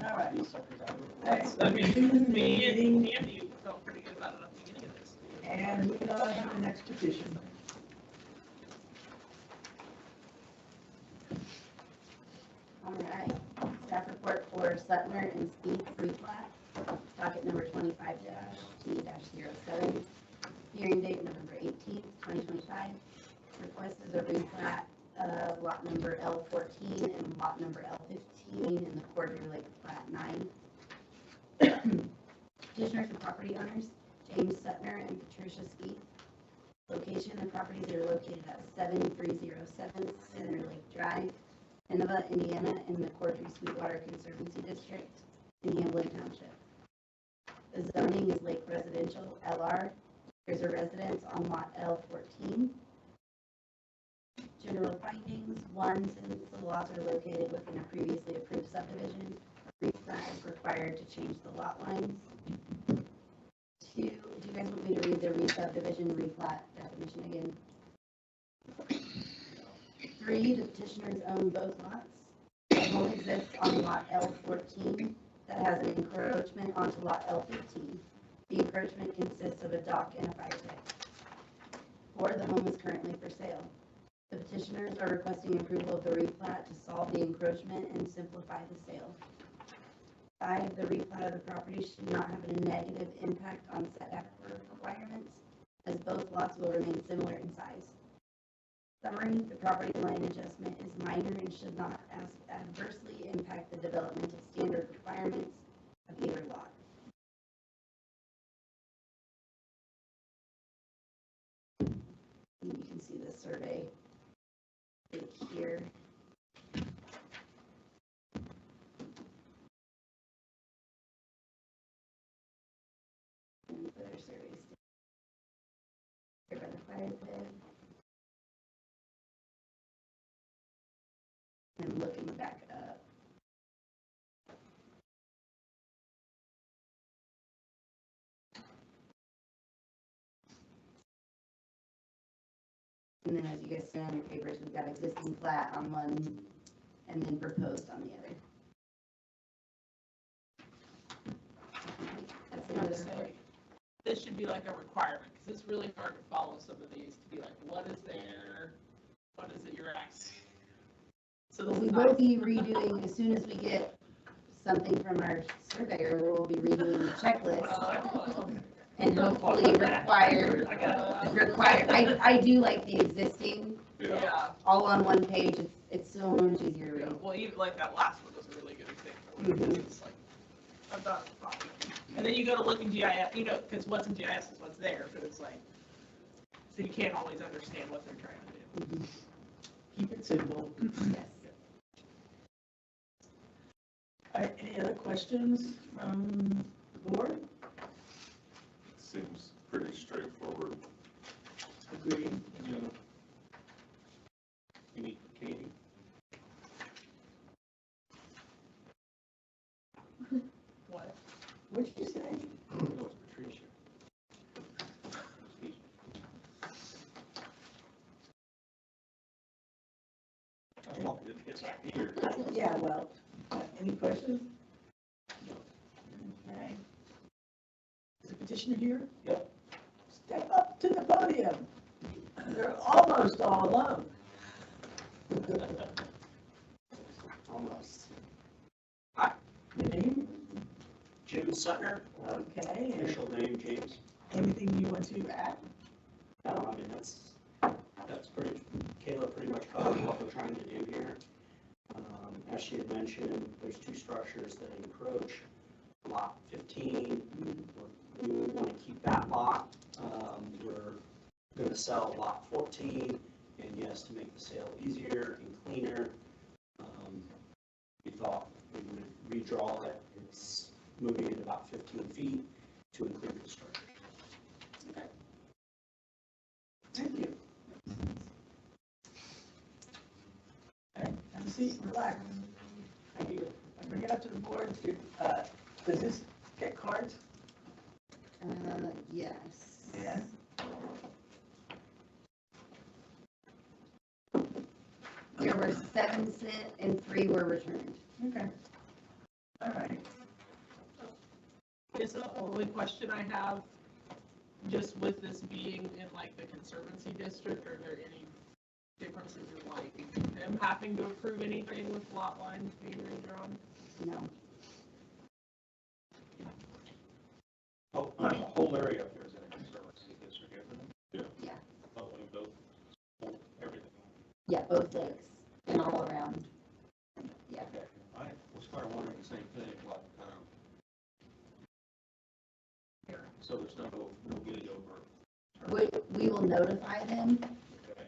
S7: All right.
S10: These suckers out.
S7: That's,
S4: I mean, me and
S7: meeting,
S4: Andy felt pretty good about it at the beginning of this.
S7: and moving on to the next petition.
S11: All right, staff report for Sutner and Speed replat, docket number 25-T-07. Hearing date November 18th, 2025. Request is a replat of lot number L14 and lot number L15 in the Quarter Lake Plat 9. Petitioners and property owners, James Sutner and Patricia Speed. Location, the properties are located at 7307 Center Lake Drive, Nineveh, Indiana, in the Cordray Sweetwater Conservancy District in Hamblin Township. The zoning is Lake Residential, LR. There's a residence on lot L14. General findings: 1, since the lots are located within a previously approved subdivision, a replat is required to change the lot lines. 2, do you guys want me to read the re-subdivision replat definition again? 3, the petitioners own both lots. A home exists on lot L14 that has an encroachment onto lot L15. The encroachment consists of a dock and a fire pit. 4, the home is currently for sale. The petitioners are requesting approval of the replat to solve the encroachment and simplify the sale. 5, the replat of the property should not have a negative impact on setback requirements, as both lots will remain similar in size. Summary: the property line adjustment is minor and should not adversely impact the developmental standard requirements of either lot. And you can see the survey right here. And the other surveys here by the fire pit. And looking back up. And then as you guys see on your papers, we've got existing plat on one and then proposed on the other. That's
S4: I would
S11: another.
S4: say this should be like a requirement, because it's really hard to follow some of these, to be like, what is there? What is it you're asking? So this
S11: We
S4: is
S11: will
S4: nice.
S11: be redoing, as soon as we get something from our surveyor, we'll be redoing the checklist
S4: Oh,
S11: and hopefully require, I do like the existing,
S5: Yeah,
S4: yeah.
S11: all on one page, it's so much easier to
S4: Yeah,
S11: read.
S4: well, even like that last one was a really good example.
S11: Mhm.
S4: It's like, I've done it before. And then you go to look in GIS, you know, because what's in GIS is what's there, but it's like, so you can't always understand what they're trying to do.
S7: Keep it simple.
S11: Yes.
S7: All right, any other questions from the board?
S5: seems pretty straightforward.
S7: Agreed.
S3: You know, you need Katie.
S4: What?
S7: What'd you say?
S3: No, it's Patricia. Excuse me. Oh, it's not here.
S7: Yeah, well, any questions? Okay. Is the petitioner here?
S3: Yep.
S7: Step up to the podium. They're almost all alone.
S10: Almost.
S7: Your name?
S10: Jim Sutner,
S7: Okay, and
S10: official name James.
S7: anything you want to add?
S10: I mean, that's pretty, Kayla pretty much covered what we're trying to do here. As she had mentioned, there's 2 structures that encroach. Lot 15, we would want to keep that lot. We're going to sell lot 14, and yes, to make the sale easier and cleaner, we thought we would redraw it. It's moving it about 15 feet to include the structure.
S7: Thank you. All right, have a seat, relax. Thank you. I bring it up to the board. Does this get cards?
S11: Yes.
S7: Yeah.
S11: There were 7 sent and 3 were returned.
S7: Okay. All right.
S4: Is the only question I have, just with this being in like the Conservancy District, are there any differences in like them having to approve anything with lot lines being redrawn?
S11: No.
S3: Oh, the whole area up there is in a conservancy district, isn't it?
S11: Yeah.
S3: Oh, and both, everything.
S11: Yeah, both lakes and all around. Yeah.
S3: Okay. I was kind of wondering the same thing, like, so there's no gate over.
S11: We will notify them
S3: Okay.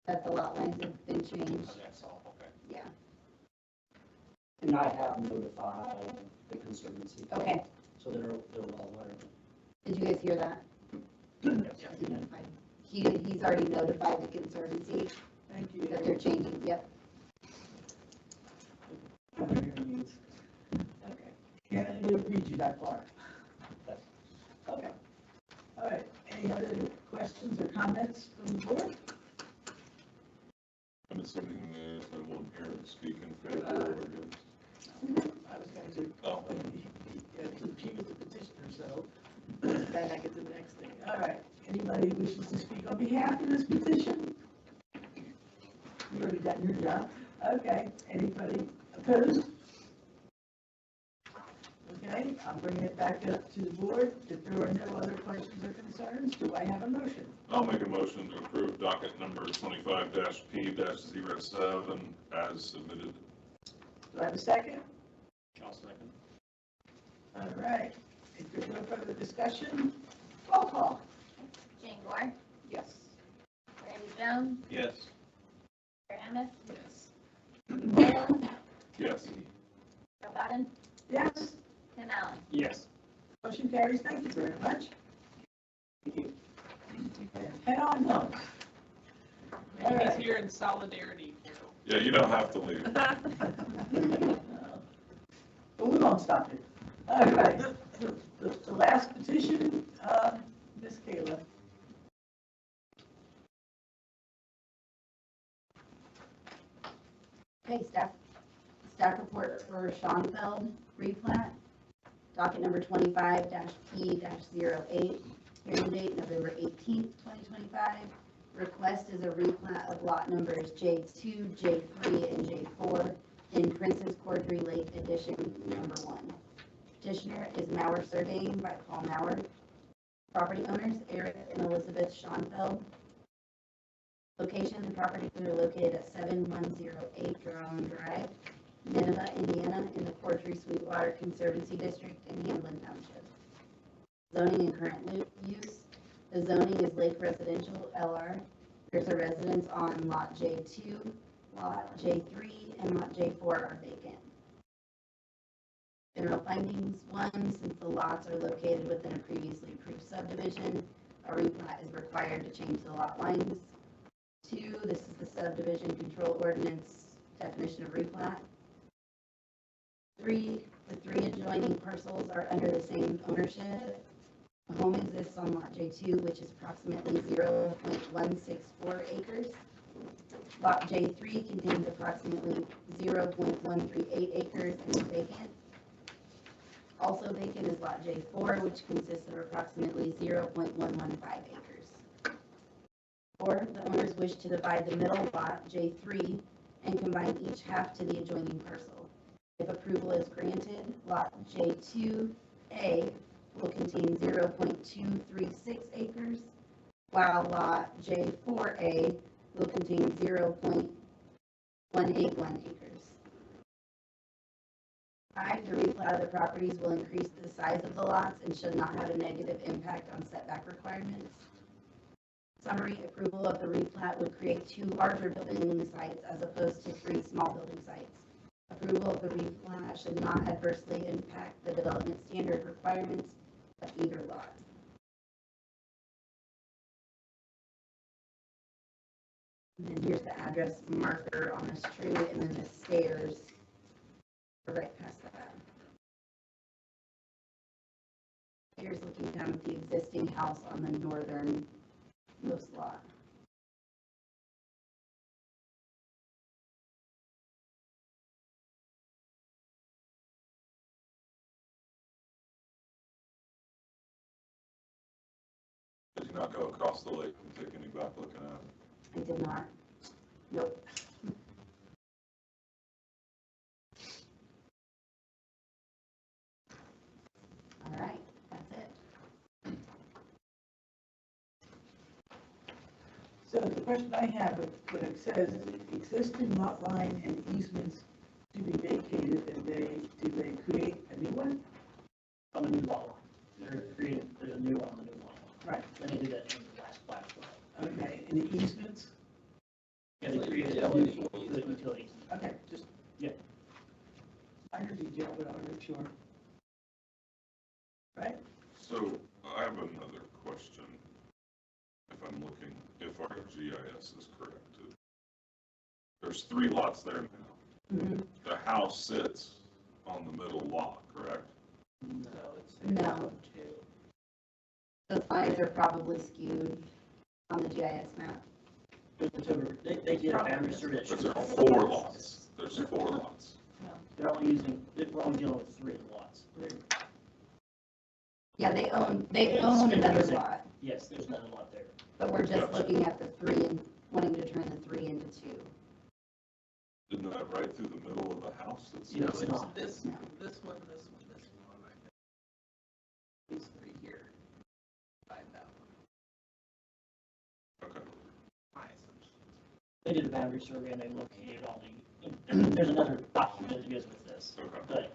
S11: that the lot lines have been changed.
S3: Oh, that's all, okay.
S11: Yeah.
S10: And I have notified the Conservancy,
S11: Okay.
S10: so they're well aware.
S11: Did you guys hear that?
S3: Yes.
S11: He notified. He's already notified the Conservancy
S7: Thank you.
S11: that they're changing, yep.
S7: Okay. Yeah, I didn't read you that far. Okay. All right, any other questions or comments from the board?
S5: I'm assuming there's no one here to speak in favor or against.
S7: I was going to,
S5: Oh.
S7: he was the petitioner, so then I get to the next thing. All right, anybody wishes to speak on behalf of this petition? You already done your job. Okay, anybody opposed? Okay, I'm bringing it back up to the board. If there are no other questions or concerns, do I have a motion?
S5: I'll make a motion to approve docket number 25-P-07 as submitted.
S7: Do I have a second?
S3: I'll second.
S7: All right, if there's no further discussion, roll call.
S14: Jane Gore,
S7: Yes.
S14: Randy Jones,
S3: Yes.
S14: Sarah Ennis,
S7: Yes.
S14: Dale,
S5: Yes.
S14: Joe Budden,
S7: Yes,
S14: Tim Allen.
S10: Yes.
S7: motion carries. Thank you very much. Head on home. All
S4: He's
S7: right.
S4: here in solidarity, Carol.
S5: Yeah, you don't have to leave.
S7: But we won't stop it. All right, the last petition, Ms. Kayla.
S11: Okay, staff report for Schoenfeld replat, docket number 25-P-08, hearing date November 18th, 2025. Request is a replat of lot numbers J2, J3, and J4 in Princess Cordray Lake Edition number 1. Petitioner is Mauer Surveying by Paul Mauer. Property owners Eric and Elizabeth Schoenfeld. Location, the properties are located at 7108 Drone Drive, Nineveh, Indiana, in the Cordray Sweetwater Conservancy District in Hamlin Township. Zoning and current use. The zoning is Lake Residential LR. There's a residence on Lot J2, Lot J3, and Lot J4 are vacant. General findings: 1, since the lots are located within a previously approved subdivision, a replat is required to change the lot lines. 2, this is the subdivision control ordinance definition of replat. 3, the 3 adjoining parcels are under the same ownership. A home exists on lot J2, which is approximately 0.164 acres. Lot J3 contains approximately 0.138 acres and is vacant. Also vacant is lot J4, which consists of approximately 0.115 acres. 4, the owners wish to divide the middle lot, J3, and combine each half to the adjoining parcel. If approval is granted, lot J2A will contain 0.236 acres, while lot J4A will contain 0.181 acres. 5, the replat of the properties will increase the size of the lots and should not have a negative impact on setback requirements. Summary: approval of the replat would create 2 larger building sites as opposed to 3 small building sites. Approval of the replat should not adversely impact the development standard requirements of either lot. And then here's the address marker on the street, and then the stairs are right past that. Here's looking down at the existing house on the northernmost lot.
S5: you not go across the lake and take any back looking at it?
S11: I did not. Nope. All right, that's it.
S7: So the question I have, when it says existing lot line and easements to be vacated, do they create a new one?
S10: On the new lot line. There's a new one on the new lot line.
S7: Right.
S10: And they did that in the last plat.
S7: Okay, and the easements?
S10: Yeah, they created a
S4: Utility
S10: new utilities.
S7: Okay, just.
S10: Yeah.
S7: Minor detail, but I want to make sure. Right?
S5: So I have another question. If our GIS is correct. There's 3 lots there now.
S11: Mhm.
S5: The house sits on the middle lot, correct?
S10: No, it's.
S11: No. Those lines are probably skewed on the GIS map.
S10: They did a boundary survey that
S5: But
S10: shows
S5: there are
S10: all
S5: 4 lots. There's 4 lots.
S10: We're only dealing with 3 of the lots.
S11: Yeah, they own another lot,
S10: Yes, there's another lot there.
S11: but we're just looking at the 3 and wanting to turn the 3 into 2.
S5: Isn't that right through the middle of the house? It's
S10: No,
S4: It's
S10: it's not.
S4: this,
S11: No.
S4: this one, this one, this one, right there. These 3 here. Find that one.
S5: Okay.
S4: My assumption.
S10: They did a boundary survey and they located all the, there's another document that goes with this,
S5: Okay.
S10: but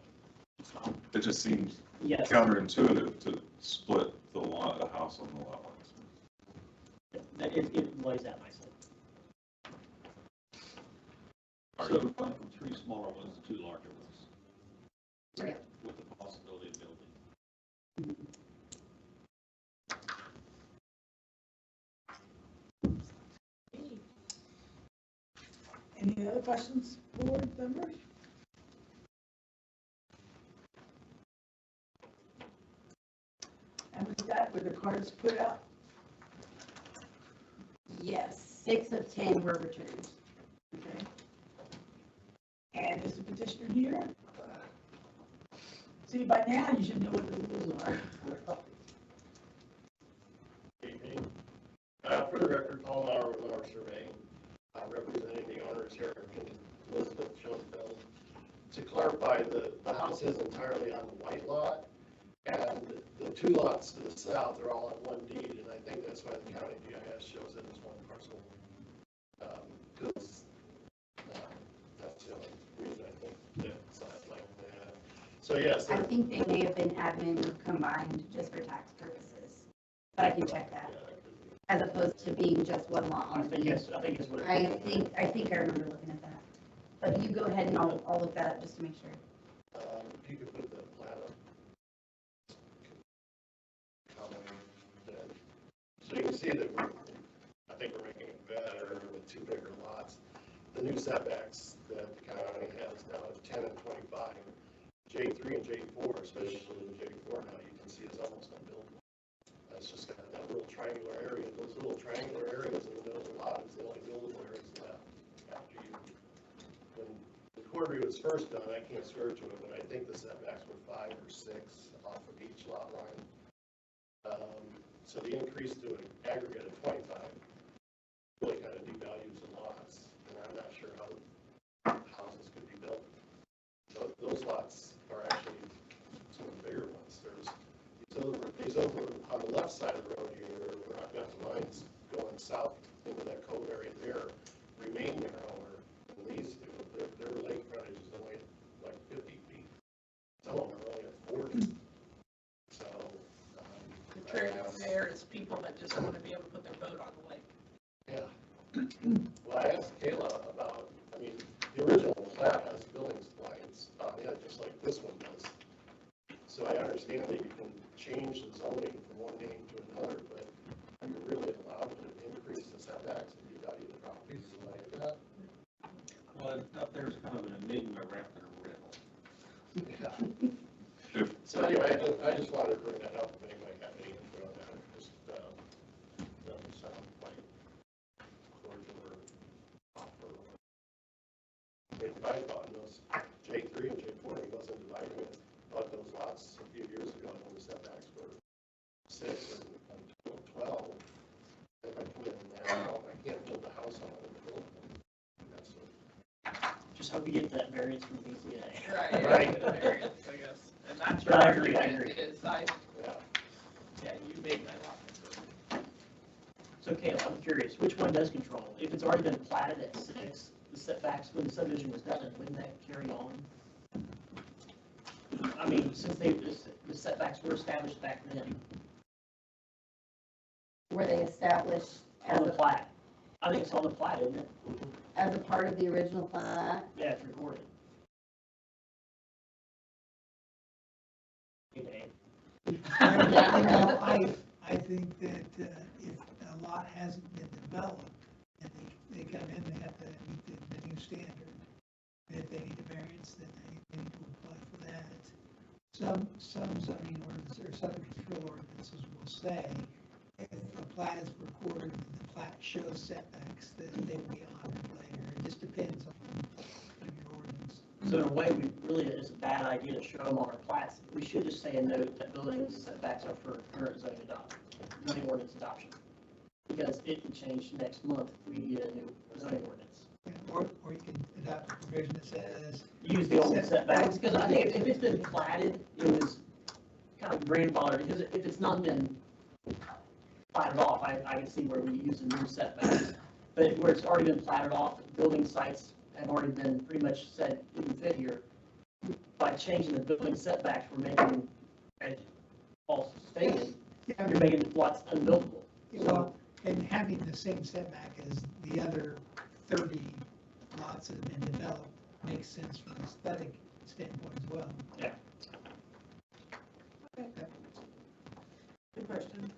S10: it's not.
S5: It just seems
S10: Yes,
S5: counterintuitive to split the house on the lot lines.
S10: it lays out nicely.
S5: Are
S3: So
S5: you-
S3: we're going from 3 smaller ones to 2 larger ones.
S11: Right.
S3: With the possibility of building.
S7: Any other questions, board members? And with that, were the cards put out?
S11: Yes, 6 of 10 were returned.
S7: Okay. And is the petitioner here? See, by now you should know what the rules are.
S15: For the record, Paul Maurer with Maurer Surveying, representing the owners here in Elizabeth Schoenfeld. To clarify, the house is entirely on the white lot, and the 2 lots to the south are all on one deed, and I think that's why the county GIS shows it as one parcel. Because that's the only reason I think that's like that. So yes,
S11: I think they may have been admin combined just for tax purposes, but I can check that, as opposed to being just one lot
S10: I
S11: on the
S10: think
S11: deed.
S10: it's what it is.
S11: I think I remember looking at that. But you go ahead and I'll look that up just to make sure.
S15: if you could put the plat up. So you can see that I think we're making it better with 2 bigger lots. The new setbacks that the county has now is 10 and 25. J3 and J4, especially J4 now, you can see it's almost unbuildable. It's just got that little triangular area. Those little triangular areas in the middle of the lot is the only buildable areas left after you. When the quarry was first done, I can't swear to it, but I think the setbacks were 5 or 6 off of each lot line. So the increase to an aggregate of 25 really kind of devalues the lots, and I'm not sure how houses could be built. Those lots are actually some of the bigger ones. There's these over on the left side of the road here, where I've got the lines going south into that cove area there, remain narrower than these do. Their lake frontage is only like 50 feet. Some of them are only at 40. So,
S4: The trick there is people that just want to be able to put their boat on the lake.
S15: yeah. Well, I asked Kayla about, I mean, the original plat has building lines on it, just like this one does. So I understand that you can change the zoning from one name to another, but are you really allowed to increase the setbacks and devalue the properties like that?
S3: Well, up there's kind of an enigma wrapped in a riddle.
S15: Yeah. So anyway, I just wanted to bring that up, if anybody had any info on that, just, doesn't sound quite cordial or proper. If I thought those J3 and J4, he wasn't dividing it, bought those lots a few years ago when the setbacks were 6 and 12.
S10: hope you get that variance from BCA.
S4: Right,
S10: Right.
S4: the variance, I guess, and that's
S10: But
S4: your
S10: I agree, I
S4: argument
S10: agree.
S4: is, yeah, you made that up.
S10: So Kayla, I'm curious, which one does control? If it's already been platted at 6, the setbacks, when the subdivision was done, wouldn't that carry on? I mean, since the setbacks were established back then
S11: Were they established as
S10: on the
S11: a,
S10: plat. I think it's on the plat, isn't it?
S11: as a part of the original plat?
S10: Yeah, it's recorded. Okay.
S9: I think that if a lot hasn't been developed and they come in, they have to meet the new standard. And if they need a variance, then they need to apply for that. Some zoning ordinances or some control ordinances will say if a plat is recorded and the plat shows setbacks, then they will be honored later. It just depends on your ordinance.
S10: So in a way, we really, it's a bad idea to show them on our plats. We should just say a note that building setbacks are for current zoning ordinance adoption. Because it can change next month if we get a new zoning ordinance.
S9: Or you can adopt a provision that says.
S10: Use the old setbacks, because I think if it's been platted, it was kind of grandfathered, because if it's not been platted off, I can see where we use the new setbacks. But where it's already been platted off, building sites have already been pretty much said, you can fit here. By changing the building setbacks, we're making, as Paul stated, you're making the lots unbuildable.
S9: Well, and having the same setback as the other 30 lots that have been developed makes sense from an aesthetic standpoint as well.
S10: Yeah.
S7: Good question.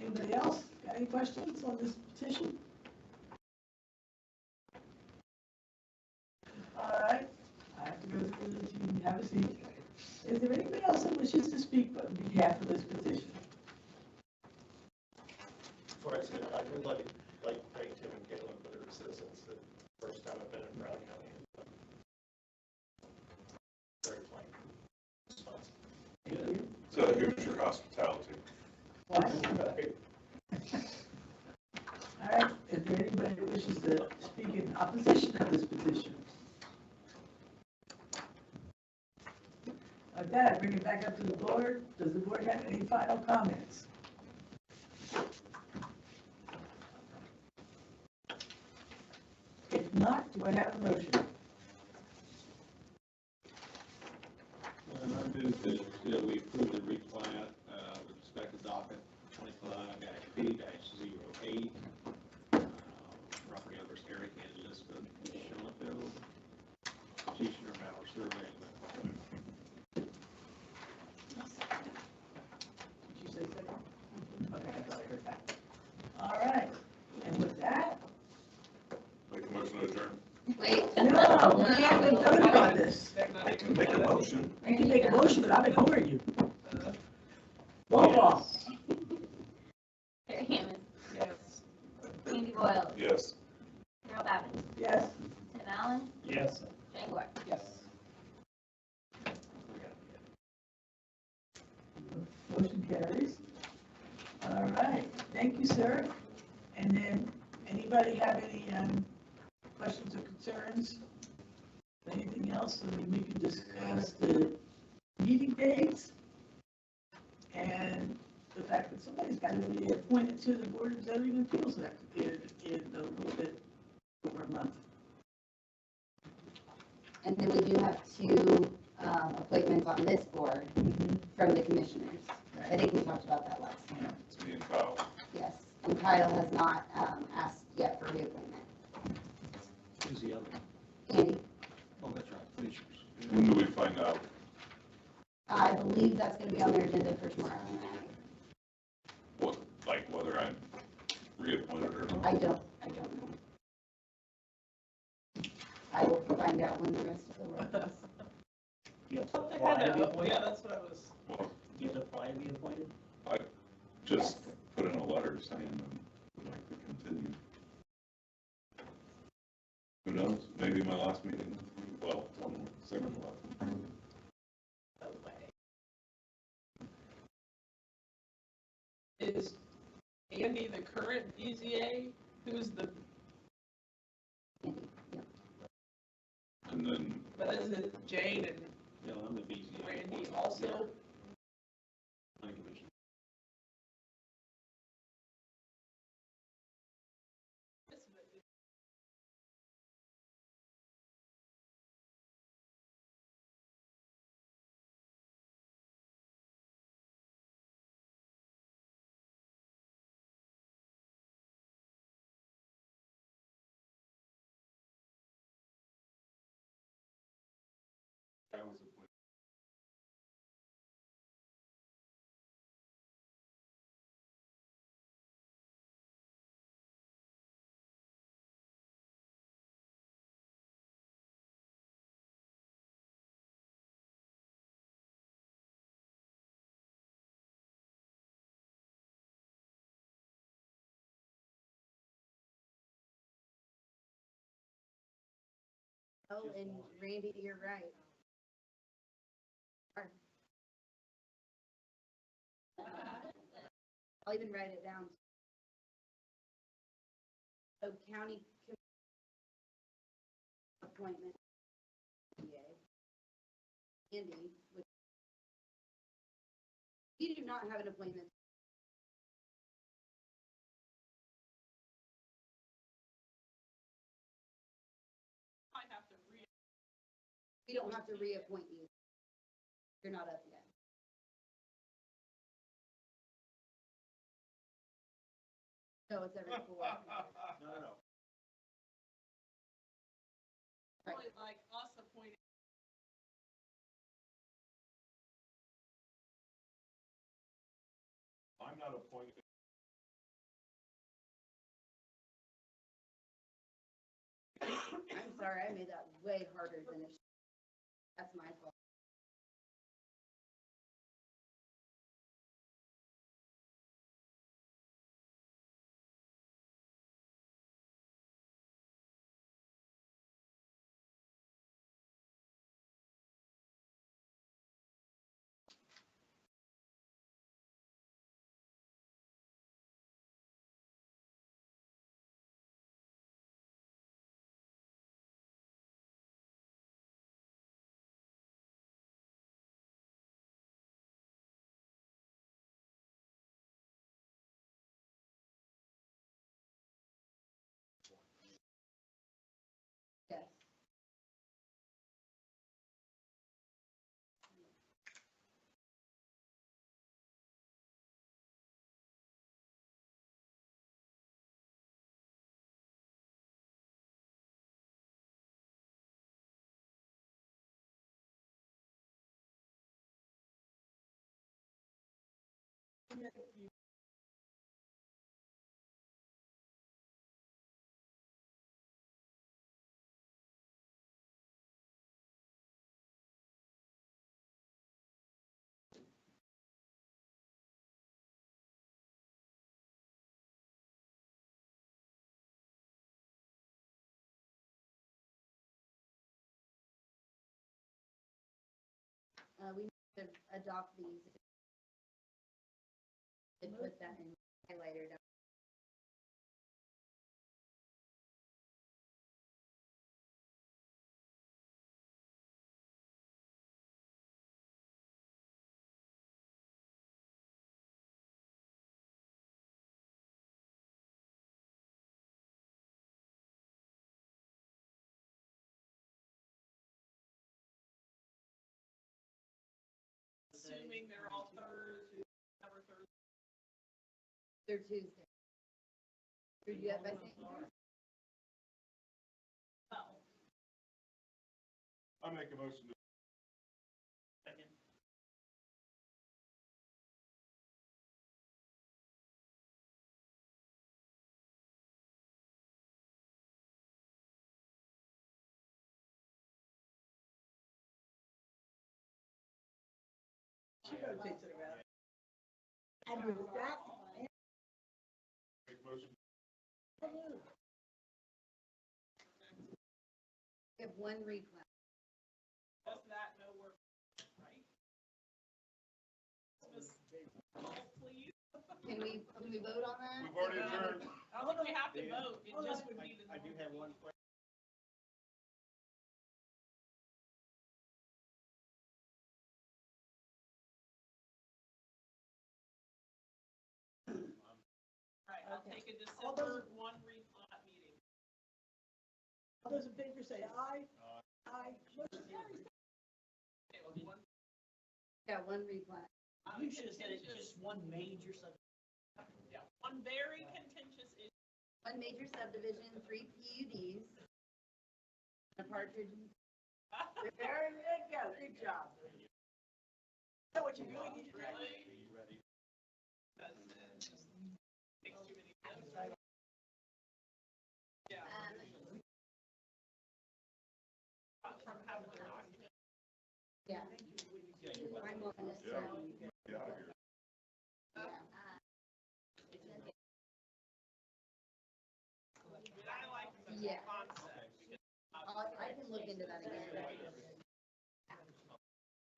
S7: Anybody else got any questions on this petition? All right, I have to go through this, you can have a seat. Is there anybody else that wishes to speak on behalf of this petition?
S15: Before I say that, I would like to thank Tim and Caitlin for their assistance the first time I've been in Brown County. Very plain. Responsive.
S5: So here's your hospitality.
S7: All right, is there anybody that wishes to speak in opposition of this petition? With that, I bring it back up to the board. Does the board have any final comments? If not, do I have a motion?
S3: I move that we approve the replat with respect to docket 25-P-08. Property owners Eric and Elizabeth Schoenfeld, petitioner Mauer surveying.
S7: Did you say second? Okay, I thought I heard that. All right, and with that,
S5: Make a motion to adjourn.
S11: Wait.
S7: no, we haven't done about this.
S5: I can make a motion.
S7: You can make a motion, but I've ignored you. Roll call.
S14: Terry Hammond,
S4: Yes.
S14: Andy Boyle,
S5: Yes.
S14: Carol Babbage,
S7: Yes.
S14: Tim Allen,
S10: Yes.
S14: Jane Gore.
S7: Yes. Motion carries. All right, thank you, sir. And then, anybody have any questions or concerns? Anything else? I mean, we can discuss the meeting dates and the fact that somebody's got to be appointed to the Board of Zoning Appeals in a little bit over a month.
S11: And then we do have 2 appointments on this board from the commissioners. I think we talked about that last time.
S5: It's me and Kyle.
S11: Yes, and Kyle has not asked yet for reappointment.
S3: Who's the other?
S11: Andy,
S3: Oh, that's right, Fishers.
S5: When do we find out?
S11: I believe that's going to be on their agenda for tomorrow night.
S5: What, like whether I'm reappointed or not?
S11: I don't know. I will find out when the rest of the work is.
S10: You have to
S4: They
S10: apply
S4: had
S10: to be
S4: to,
S10: appointed?
S4: yeah, that's what I was.
S5: Well,
S10: You have to apply to be appointed?
S5: just put in a letter saying I'd like to continue. Who knows? Maybe my last meeting, well, one more, second last.
S4: No way. Is Andy the current BZA? Who's the
S5: And then,
S4: But is it Jane and
S3: You know, I'm the BZA.
S4: Randy also?
S3: Planning Commission.
S5: I was appointed.
S11: Oh, and Randy, you're right. I'll even write it down. So county appointment. Andy, you do not have an appointment.
S4: I have to
S11: We don't have to reappoint you. You're not up yet. No, it's every 4.
S3: No.
S4: Really like us appointing.
S5: I'm not appointed.
S11: I'm sorry, I made that way harder than it should. That's my fault. Yes. We need to adopt these. And put that in highlighter down.
S4: Assuming they're all Thursday, never Thursday.
S11: They're Tuesday. Did you have by St. Louis?
S4: Well,
S5: I make a motion to.
S10: Second.
S7: She rotates it around.
S5: Make a motion.
S11: We have one reclass.
S4: does that no work, right? Christmas, please.
S11: Can we vote on that?
S5: We've already adjourned.
S4: I don't think we have to vote, it just would be the.
S10: I do have one question.
S4: take a December 1 replat meeting.
S7: All those in favor say aye. Aye. Motion carries.
S4: Okay, well, one,
S12: Yeah, one replat.
S10: You should have said it's just one major subdivision.
S4: yeah, one very contentious issue.
S12: One major subdivision, 3 PUDs, and a partridge.
S7: There you go. Good job. Know what you're doing?
S4: Really? That's it. Takes too many steps. Yeah. From having the document.
S12: Yeah. I'm on this, so.
S5: Yeah, here.
S4: But I like the
S12: Yeah.
S4: concept. Because
S12: I can look into that again.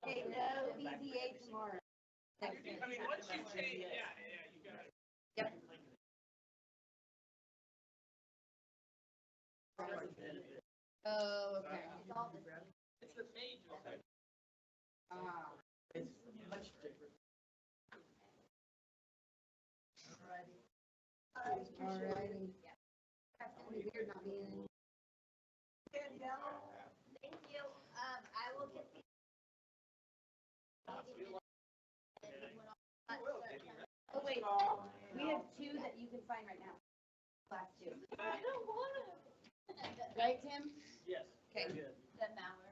S11: Okay, no BZA tomorrow.
S4: I mean, once you change, yeah, you got it.
S12: Yep. Oh, okay.
S11: It's all the
S4: It's the page.
S12: Ah.
S10: It's much different.
S12: Alrighty. That's gonna be weird not being in.
S11: Thank you. I will get the. Oh, wait, we have 2 that you can sign right now. Last 2.
S12: Right, Tim?
S10: Yes.
S12: Okay.
S10: Very good.
S11: That Mallory.